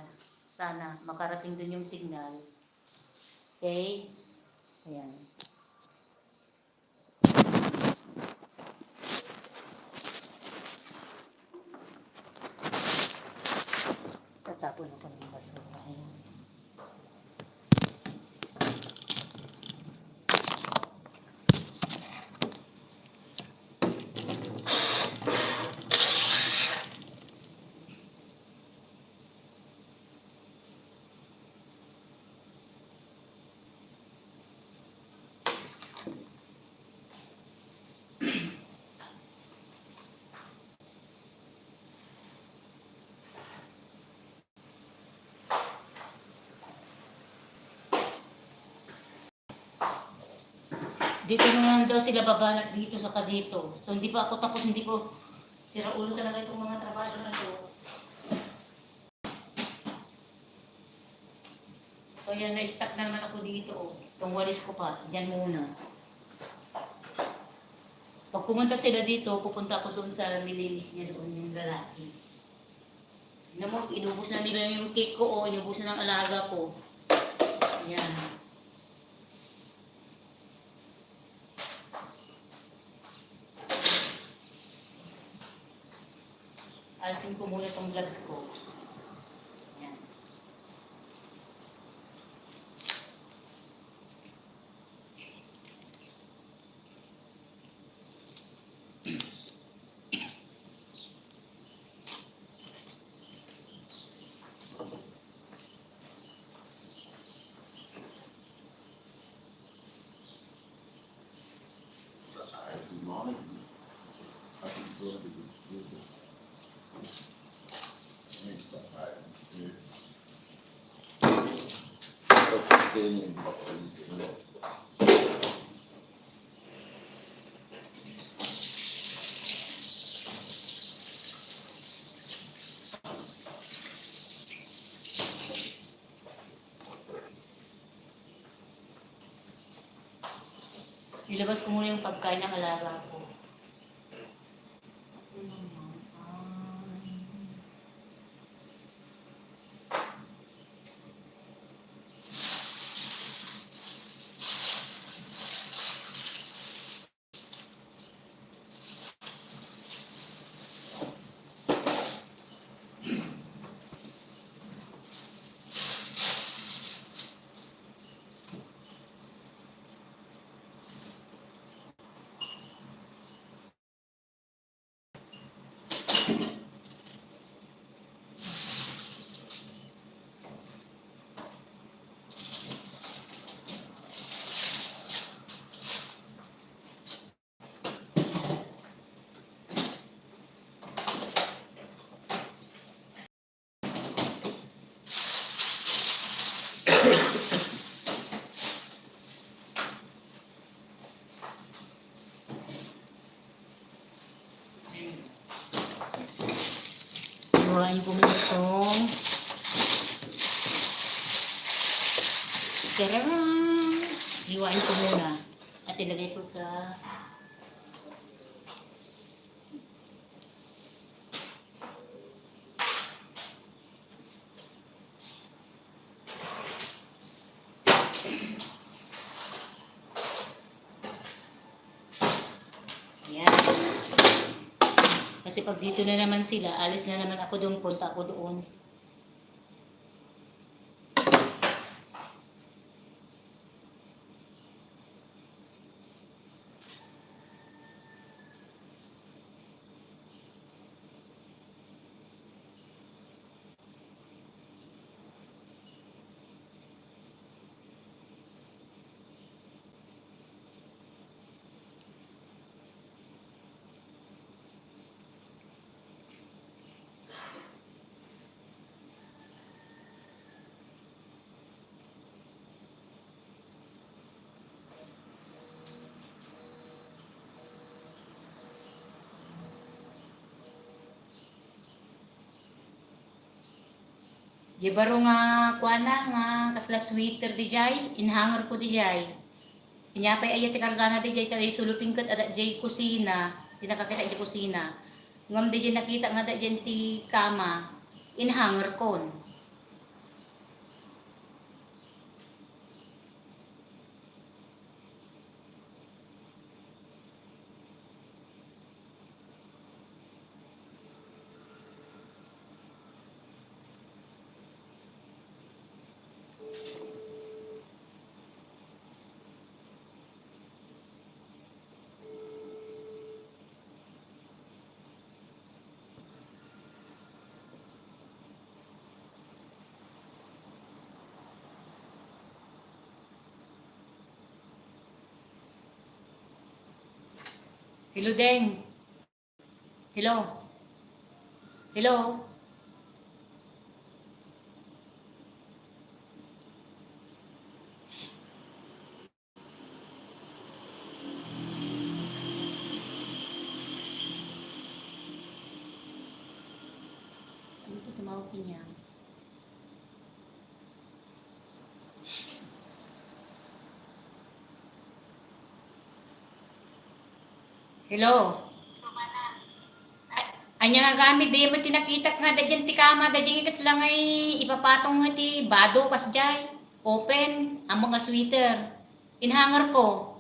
Sana makarating dun yung signal. Okay? Ayan. Tatapon ako ng basura. Ayan. Dito naman daw sila babanat dito saka dito. So hindi pa ako tapos, hindi ko sira ulo talaga itong mga trabaho na to. So yan, na-stuck na naman ako dito. Itong walis ko pa, dyan muna. Pag pumunta sila dito, pupunta ako doon sa nililis niya doon yung lalaki. Alam mo, inubos na nila yung cake ko, inubos na ng alaga ko. Yan. Alisin ko muna itong gloves ko. Yan. Good morning. I can go to the music. It's alright. Ilabas ko muna yung pagkain ng alaga ko. Hiwain ko muna itong Tararam! Hiwain ko muna. At ilagay ko sa Ayan. Kasi pag dito na naman sila, alis na naman ako doon, punta ako doon. Di baro nga kuan na nga kasla sweater di jay, inhanger ko di jay. Inyapay ayat ti kargana di jay tayo suluping kat ada jay kusina, di nakakita jay kusina. Ngam di jay nakita nga da jay ti kama, inhanger kon. Hello, Deng. Hello. Hello. Ano ito tumawag niya? Hello. Anya nga gamit di mo tinakita nga da dyan ti kama da dyan ikas lang ay ipapatong nga ti bado kas jay. Open ang mga sweater. Inhanger ko.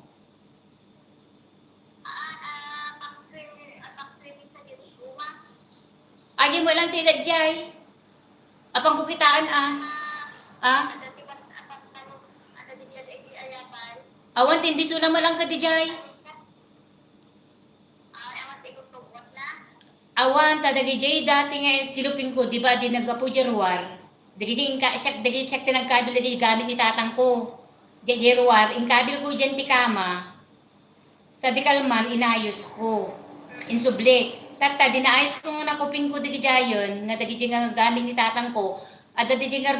Agi mo lang ti da jay. Apang kukitaan ah. Ah? Awan tindi suna mo lang ka di jay. Awan ta dagi jay dati nga kilupin ko, di ba di nagkapujerwar. Dagi siyak tinagkabil dagi gamit ni tatang ko. Di jerwar, inkabil ko dyan ti kama. Sa dikalman inayos ko. Insublik. Tata dinaayos ko nga nakupin ko dagi jayon nga dagi nga gamit ni tatang ko. At dagi nga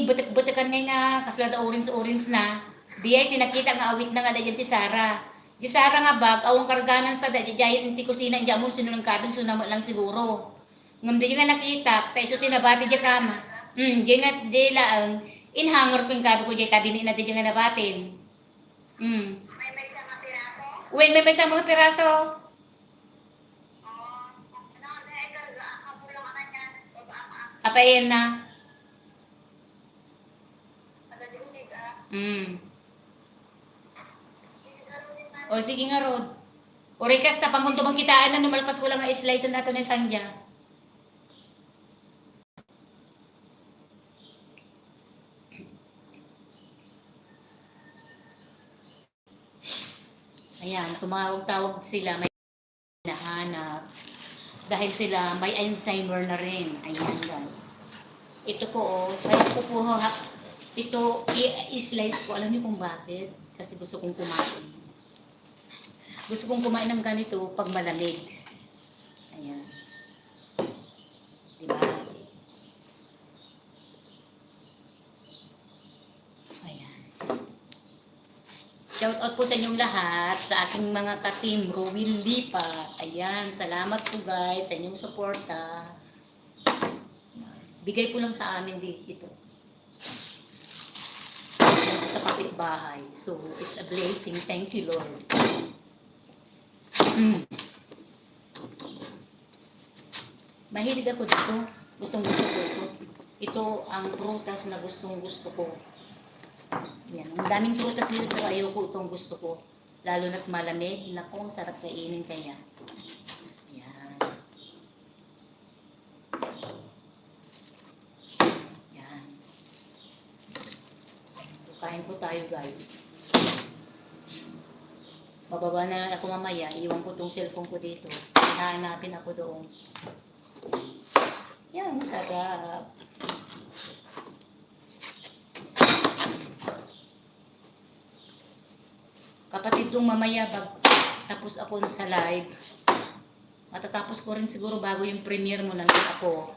butek-butekan nga kaslada orins na. Di ay tinakita nga awit na nga dagi ti Sara. Di Sara nga bag, awang karganan sa dadi jayin ti kusina, di mo sinunang kabil, sunamo lang siguro. Ngam di nga nakita, tayo so tinabati di kama. Di nga, di laang, inhanger ko yung kabil ko, di kabini na di nga nabatin. May isa nga piraso Uwin, may isang mga piraso. Apayin na. O sige nga, Rod. O Rikas, tapang kung tumangkitaan na numalpas ko lang nga slice na nato ng sangya. Ayan, tumawag-tawag sila, may hinahanap. Dahil sila may Alzheimer na rin. Ayan, guys. Ito po, oh, kaya ko po, ito, i-slice ko. Alam niyo kung bakit? Kasi gusto kong kumain. Gusto kong kumain ng ganito pag malamig. Ayan. Diba? Ayan. Shout out po sa inyong lahat, sa aking mga ka-team, Rowin Lipa. Ayan, salamat po guys sa inyong suporta. Bigay po lang sa amin dito. Sa kapitbahay. So, it's a blessing. Thank you, Lord. Mahilig ako dito. Gustong gusto ko ito. Ito ang prutas na gustong gusto ko. Yan. Ang daming prutas dito pero ayoko itong gusto ko. Lalo na't malamig. Naku, ang sarap kainin kaya. Yan. Yan. So, kain po tayo guys. Bababa na lang ako mamaya. Iwan ko tong cellphone ko dito. Hahanapin ako doon. Yan, sarap. Kapatid dong mamaya tapos ako sa live. Matatapos ko rin siguro bago yung premiere mo nandun ako.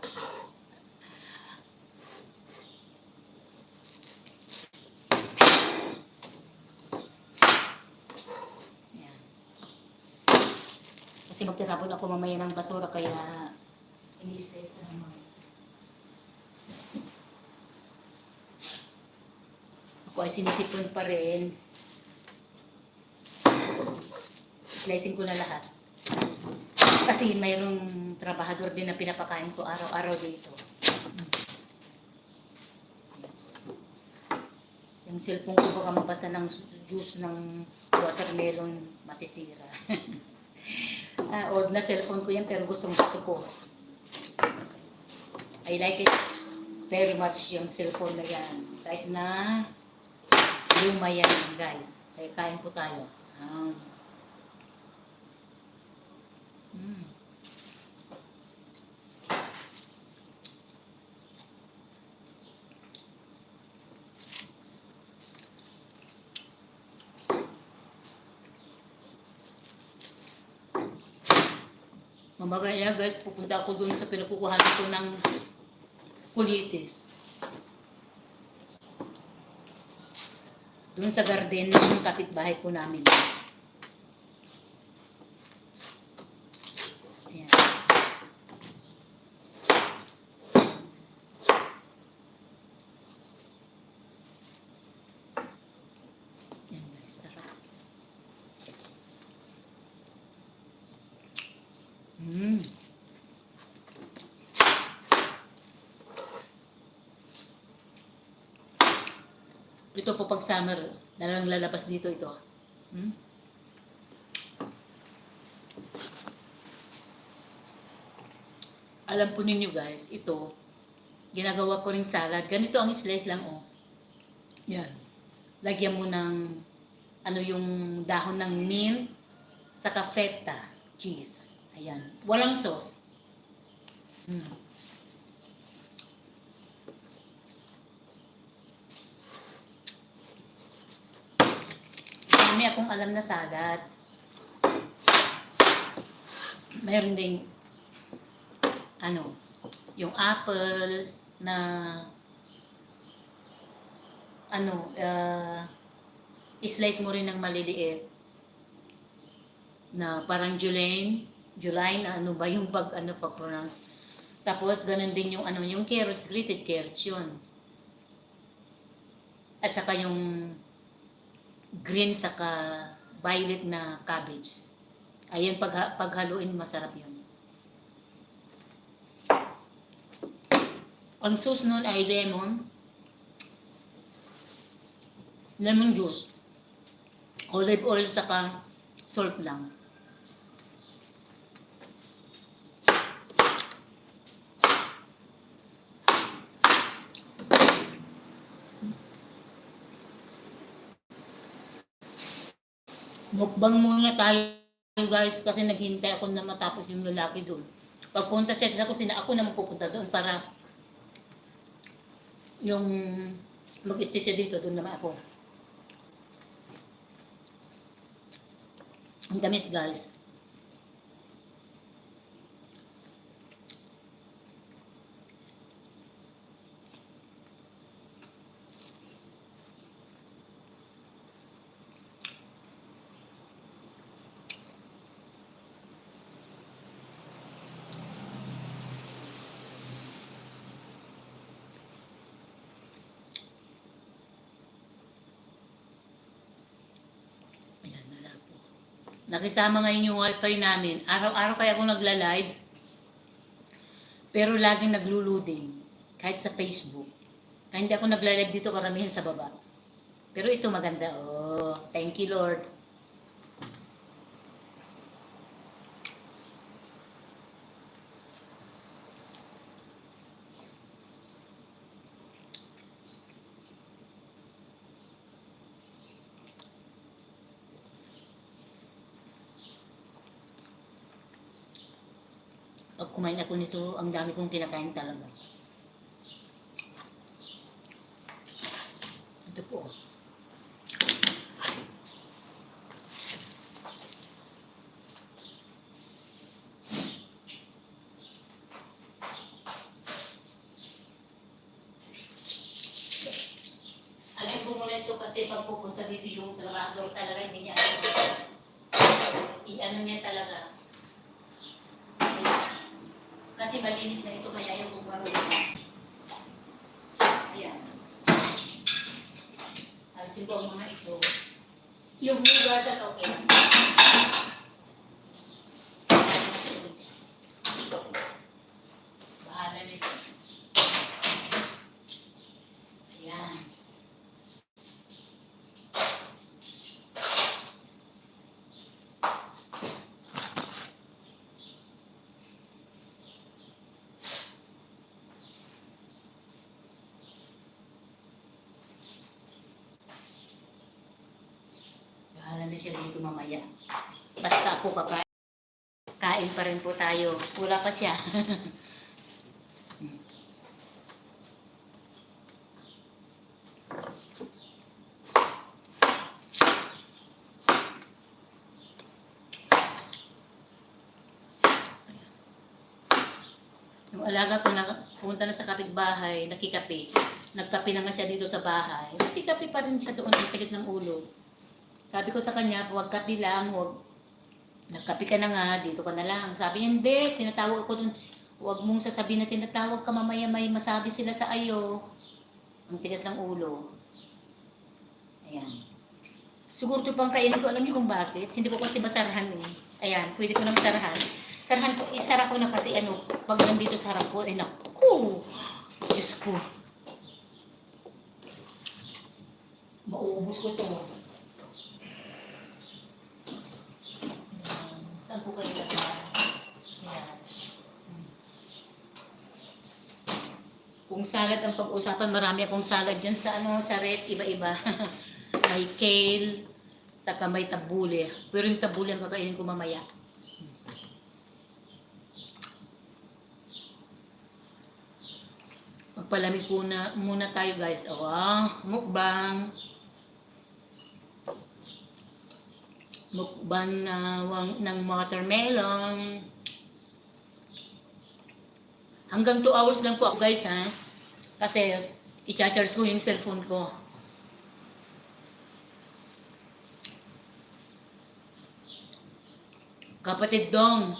Yan. Kasi magtatapon ako mamaya ng basura kaya ini-stress ko naman. Ako ay sinisipon pa rin. Slicing ko na lahat. Kasi mayroong trabahador din na pinapakain ko araw-araw dito. Yung cellphone ko baka mabasa ng juice ng watermelon, masisira. Old na cellphone ko yan pero gustong gusto ko. I like it very much yung cellphone na yan. Kahit na luma yan guys. Kaya kain po tayo. Mamagaya guys, pupunta ako dun sa pinukukuhan ko ng kulitis. Dun sa garden ng kapitbahay po namin. Ayan. Ayan guys, sarap. Ito po pag summer, talagang lalabas dito ito. Alam po ninyo guys, ito, ginagawa ko ring salad. Ganito ang slice lang, oh. Yan. Lagyan mo ng, ano yung dahon ng mint, saka feta, cheese. Ayan. Walang sauce. Marami akong alam na salad. Mayroon ding yung apples na i-slice mo rin ng maliliit na parang Juline, ano ba yung pag-pronounce. Tapos ganun din yung yung carrots, grated carrots yun. At saka yung green saka violet na cabbage. Ayan, paghaluin, masarap yun. Ang sauce nun ay lemon juice, olive oil, saka salt lang. Mukbang muna tayo guys kasi naghintay ako na matapos yung lalaki doon. Pagpunta siya sa kusina, ako naman pupunta doon para yung mag-stay siya dito, doon naman ako. Ang tamis guys. Ayan, masarap po. Nakisama ngayon yung wifi namin. Araw-araw kaya ako nagla-live. Pero laging naglo-loading. Kahit sa Facebook. Kaya hindi ako nagla-live dito, karamihan sa baba. Pero ito maganda. Oh, thank you Lord. Pag kumain ako nito, ang dami kong kinakain talaga. Ito po. Alam ko muna ito kasi pag pupunta dito yung trabador talaga, hindi niya i-ano niya talaga. Kasi malinis na ito, kaya yung kung marunong. Ayan. Alisin ko ang mga ito. Yung hugasan, okay lang. Bahala na ito. Ayan. Bahala na siya dito mamaya. Basta ako kakain. Kain pa rin po tayo. Wala pa siya. Yung alaga ko na pumunta na sa kapitbahay, nakikape. Nagkape na nga siya dito sa bahay. Nakikape pa rin siya doon, ang tigas ng ulo. Sabi ko sa kanya, huwag kape lang, huwag. Nagkape ka na nga, dito ka na lang. Sabi niya, hindi, tinatawag ako doon. Huwag mong sasabihin na tinatawag ka, mamaya may masabi sila sa ayo. Ang tigas ng ulo. Ayan. Siguro ito pang kainin ko, alam niyo kung bakit? Hindi ko kasi masarahan eh. Ayan, pwede ko na masarahan. Sarahan ko, isara ko na kasi ano, pag nandito sa harap ko, ay naku, Diyos ko. Maubos ko ito. Saan ko kayo lagyan? Ayan. Kung salad ang pag-usapan, marami akong salad dyan sa ano, sa rep, iba-iba. May kale, saka may tabule. Pero yung tabule ang kakainin ko mamaya. Magpalamig muna tayo guys. Mukbang. Mukbang ng watermelon. Hanggang 2 hours lang po ako guys ha. Kasi i-charge ko yung cellphone ko. Kapatid Dong,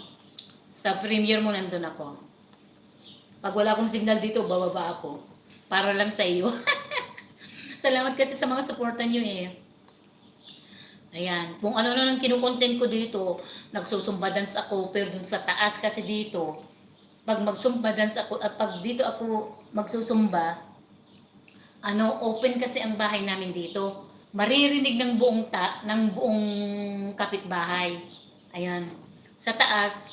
sa Premier mo nandun ako. Pag wala akong signal dito, bababa ako. Para lang sa iyo. Salamat kasi sa mga supportan nyo eh. Ayan, kung ano na lang kinukontent ko dito, nagsusumba dance ako, pero dun sa taas kasi dito, pag magsumba dance ako, at pag dito ako magsusumba, open kasi ang bahay namin dito. Maririnig ng buong kapitbahay. Ayan. Sa taas,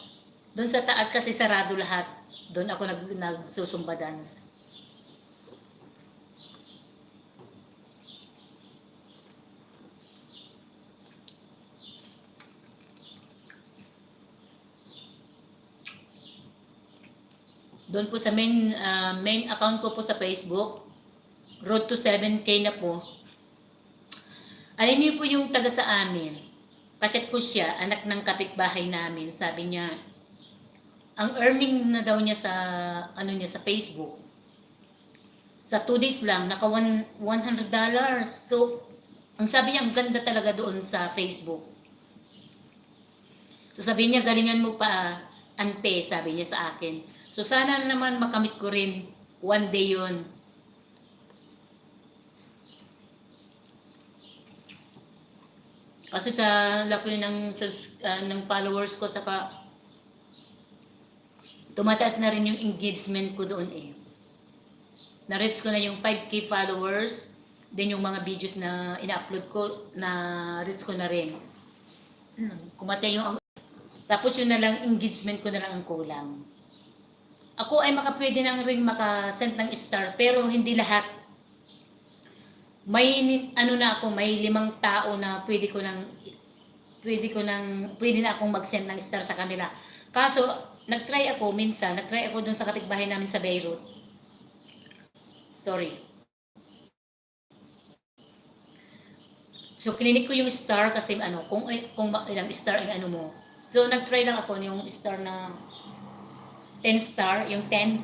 doon sa taas kasi sarado lahat. Doon ako nagsusumba dance. Doon po sa main account ko po sa Facebook, road to 7K na po. Alam niyo po yung taga sa amin. Kachat ko siya, anak ng kapitbahay namin. Sabi niya, ang earning na daw niya sa sa Facebook. Sa 2 days lang naka $100. So, ang sabi niya ang ganda talaga doon sa Facebook. So sabi niya galingan mo pa ante, sabi niya sa akin. So sana naman makamit ko rin one day 'yon. Kasi sa laki ng followers ko saka tumataas na rin yung engagement ko doon eh. Na-reach ko na yung 5K followers, then yung mga videos na ina-upload ko, na-reach ko na rin. Kumatay yung... Tapos yun na lang, engagement ko na lang ang kulang. Ako ay pwede na rin maka-send ng star, pero hindi lahat. May na ako, may 5 tao na pwede na akong mag-send ng star sa kanila. Kaso, nag-try ako doon sa kapitbahay namin sa Beirut. Sorry. So, kininik ko yung star kasi kung ilang star ang mo. So, nag-try lang ako yung star na 10 star, yung 10.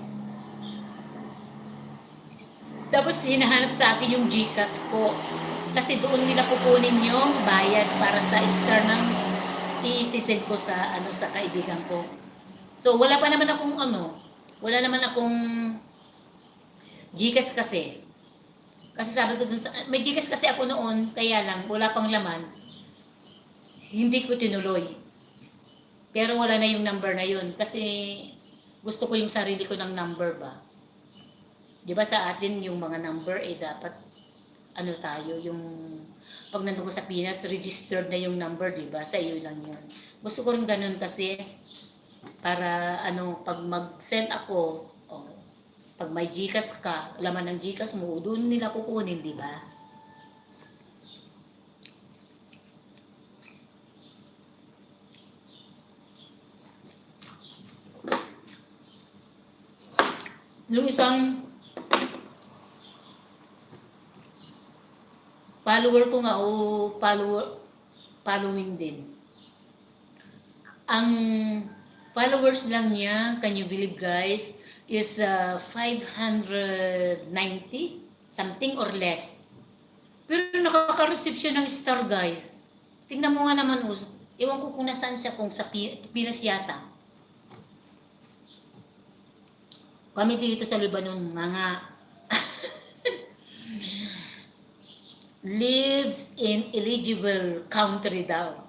Tapos, hinahanap sa akin yung GCash ko. Kasi doon nila kukunin yung bayad para sa star ng i-send ko sa kaibigan ko. So, wala naman akong GCash kasi. Kasi sabi ko dun may GCash kasi ako noon, kaya lang, wala pang laman. Hindi ko tinuloy. Pero wala na yung number na yun. Kasi gusto ko yung sarili ko ng number ba. Di ba sa atin yung mga number dapat yung pag nandun ko sa Pinas, registered na yung number, di ba? Sa iyo lang yun. Gusto ko rin ganun kasi para pag mag-send ako, pag may GCash ka, laman ng GCash mo, doon nila kukunin, di ba? Yung isang follower ko nga following din. Ang followers lang niya, can you believe guys, is 590 something or less. Pero nakaka-receive siya ng star guys. Tingnan mo nga naman, ewan ko kung nasaan siya, kung sa Pinas yata. Kami dito sa Lebanon, nga. Lives in eligible country daw.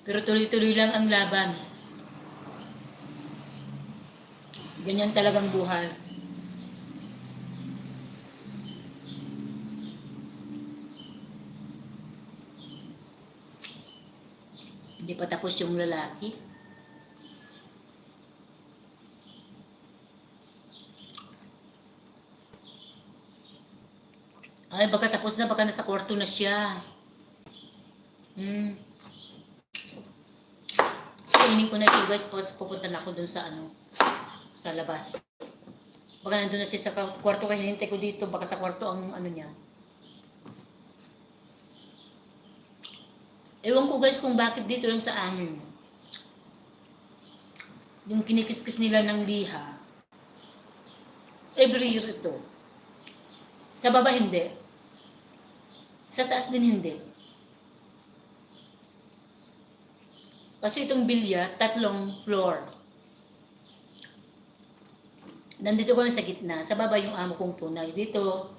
Pero tuloy-tuloy lang ang laban. Ganyan talagang buhay. Hindi pa tapos yung lalaki. Ay, baka tapos na, baka nasa kwarto na siya. Kainin ko na ito guys, pupunta na ako dun sa sa labas. Baka nandun na siya sa kwarto, kaya hinintay ko dito, baka sa kwarto ang niya. Ewan ko guys kung bakit dito lang sa amin. Yung kinikis-kis nila ng liha. Every year ito. Sa baba hindi. Sa taas din hindi. Kasi itong bilya, 3 floor. Nandito kami sa gitna. Sa baba yung amo kong tunay. Dito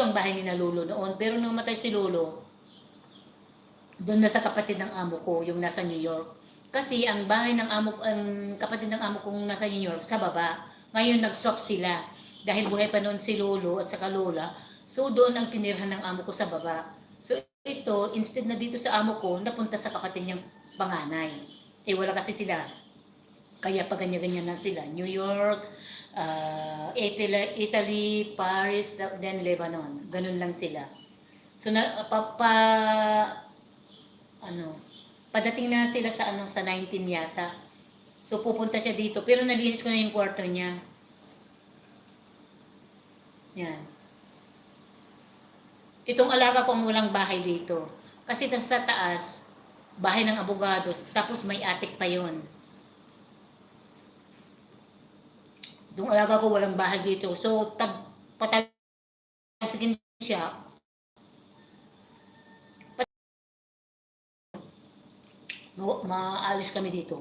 ang bahay ni na Lolo noon. Pero nung matay si Lolo, doon na sa kapatid ng amo ko, yung nasa New York. Kasi ang kapatid ng amo kong nasa New York, sa baba. Ngayon nag-swap sila. Dahil buhay pa noon si Lolo at saka Lola. So doon ang tinirhan ng amo ko sa baba. So ito, instead na dito sa amo ko, napunta sa kapatid niyang panganay. Eh wala kasi sila. Kaya pa ganyan-ganyan na sila. New York, Italy, Paris, then Lebanon. Ganun lang sila. So padating na sila sa 19 yata. So pupunta siya dito, pero nalinis ko na yung kwarto niya. Yan. Itong alaga ko ang walang bahay dito. Kasi sa taas, bahay ng abogados, tapos may attic pa yon. Itong alaga ko walang bahay dito. So pag patalsigin siya, maalis kami dito.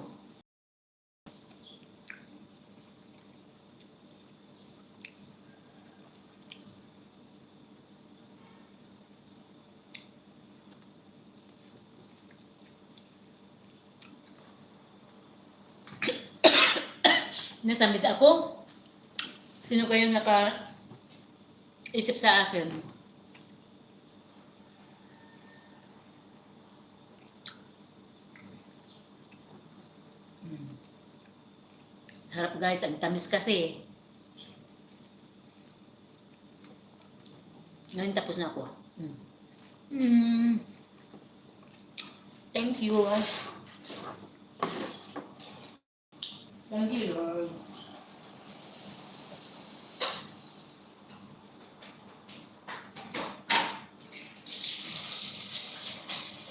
Nasamid ako. Sino kayong naka-isip sa akin? Sarap guys, ang tamis kasi. Ngayon tapos na ako. Thank you. Thank you, Lord.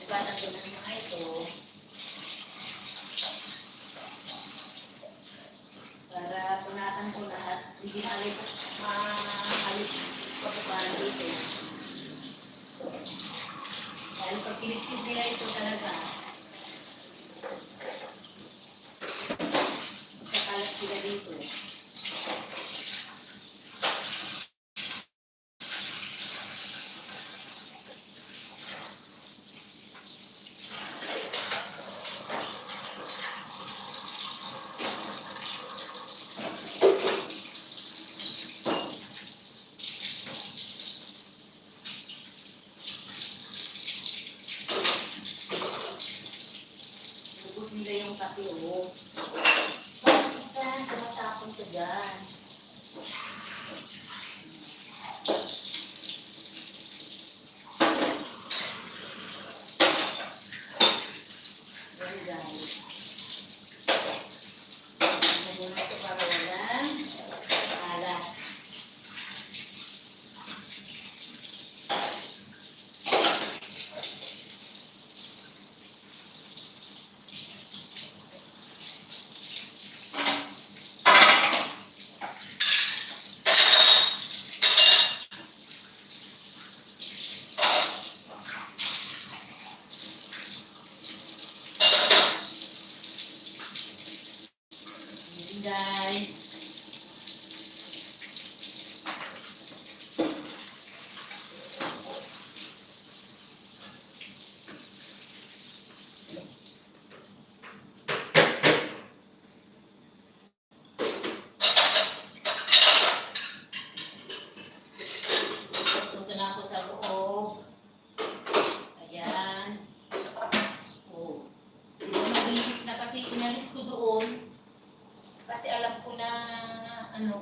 Ibatan ko ng mga ito para punasan ko lahat. Hindi mahalit pagkukuhan dito. Dahil pag kiniskis nila ito talaga, magkakalat sila dito. Ubus nila yung kape, oh. Bakit ka? Tumatapon ka dyan. Very guys. Muna ito para walang alat. Guys. Punta na ako sa loob. Ayan. Oh. Hindi ko mabilis na kasi inalis ko doon. Kasi alam ko na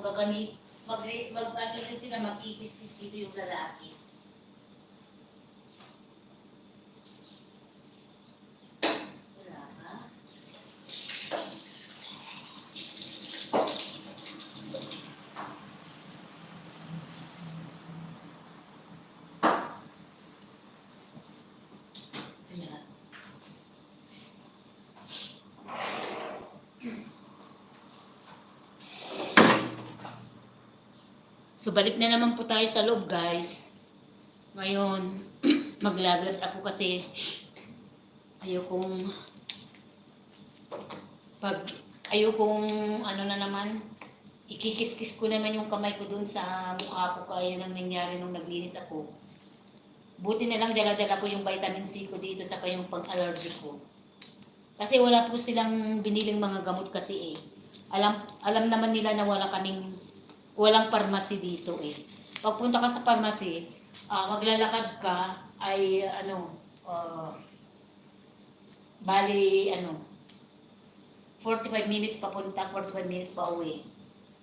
gagamit, rin sila, magkikis-kis dito yung lalaki. Wala ka? Ayan. So, balik na naman po tayo sa loob, guys. Ngayon, maglagos ako kasi ayokong na naman, ikikis-kis ko naman yung kamay ko dun sa mukha ko kaya nang nangyari nung naglinis ako. Buti na lang dala-dala ko yung vitamin C ko dito sa yung pang-allergy ko. Kasi wala po silang biniling mga gamot kasi eh. Alam naman nila na walang pharmacy dito eh. Pagpunta ka sa pharmacy, maglalakad ka ay bali 45 minutes papunta, 45 minutes pa uwi.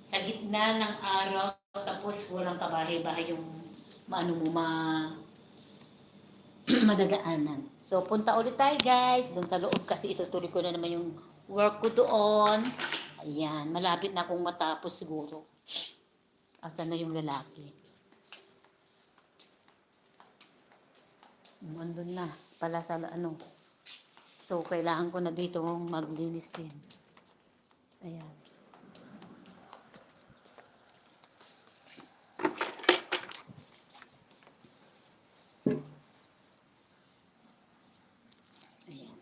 Sa gitna ng araw, tapos walang kabahay-bahay yung madadaanan. So, punta ulit tayo guys. Doon sa loob kasi itutuloy ko na naman yung work ko doon. Ayan, malapit na akong matapos siguro. Asan na yung lalaki? Andun na. Pala sa So, kailangan ko na dito maglinis din. Ayan. Ayan.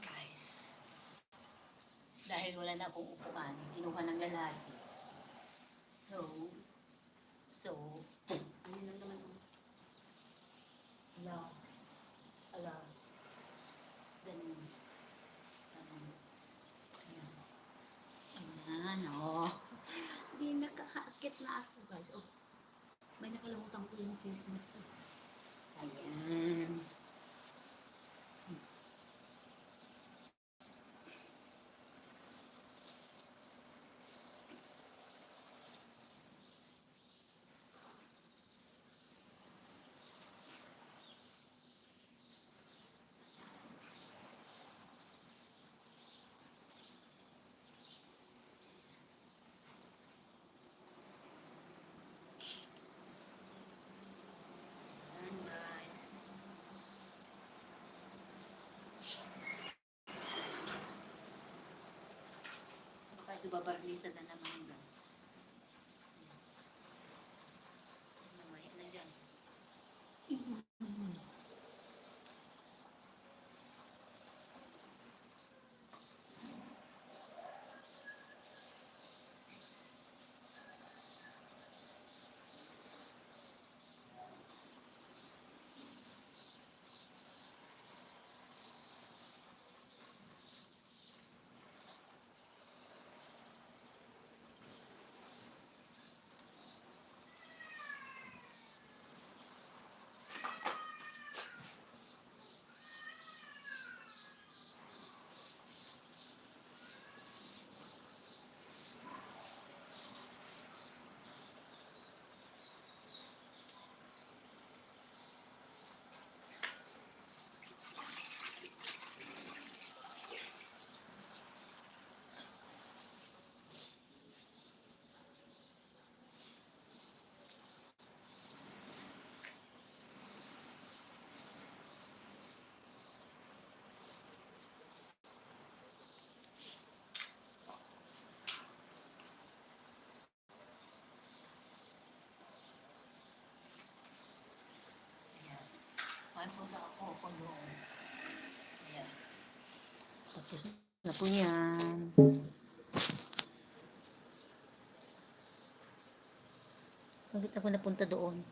Guys. Dahil wala na akong upuan, kinuha ng lalaki. So, ano lang naman yun? Ala. Ganun. Ayan. Ayan, oh. Hindi nakahakit na ako, guys. Oh, may nakalimutan ko yung face mask. Ayan. Ayan, guys. Baka ito babarnisan na naman, guys. Namaya na dyan. Ayan. Paano na ako kung doon? Ayan. Tapos na po yan. Bakit ako napunta doon?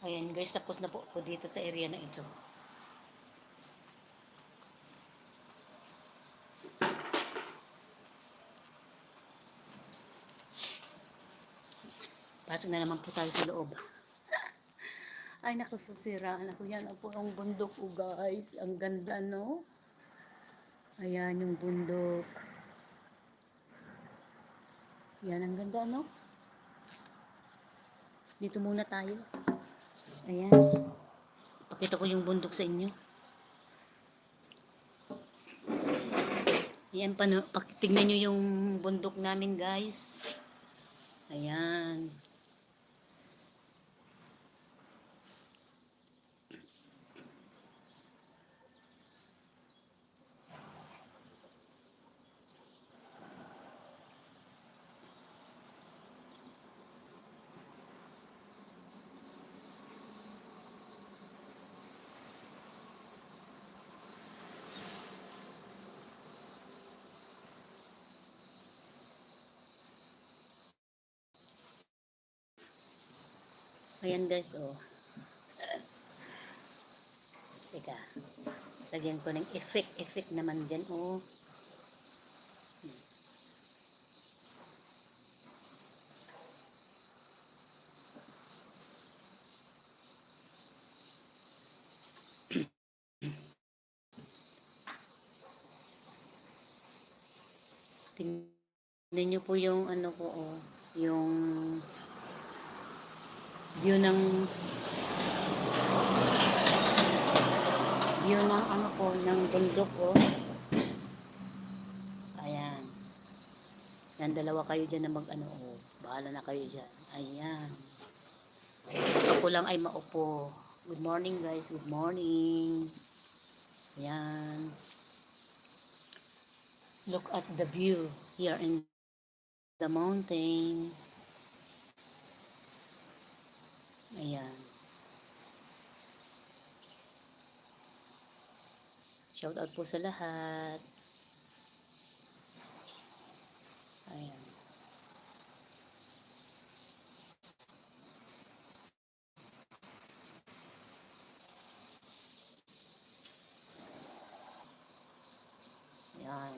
Ayan guys, tapos na po ako dito sa area na ito. Pasok na naman po tayo sa loob. Ay, naku, sasiraan ako. Yan po ang bundok ko, guys. Ang ganda, no? Ayan yung bundok. Yan, ang ganda, no? Dito muna tayo. Ayan. Pakita ko yung bundok sa inyo. Ayan, tignan nyo yung bundok namin, guys. Ayan. Ayan guys, oh. Teka. Lagyan ko ng effect naman dyan, oh. Tingnan nyo po yung ano ko, oh. Yung view ng ano po, ng bundok, oh. Ayan. Yan, dalawa kayo dyan na mag-ano, oh. Bahala na kayo dyan. Ayan. Ako lang ay maupo. Good morning, guys. Good morning. Ayan. Look at the view here in the mountain. Ayan. Shout out po sa lahat. Ayan. Ayan.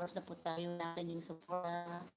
Tapos na po tayo natin yung support.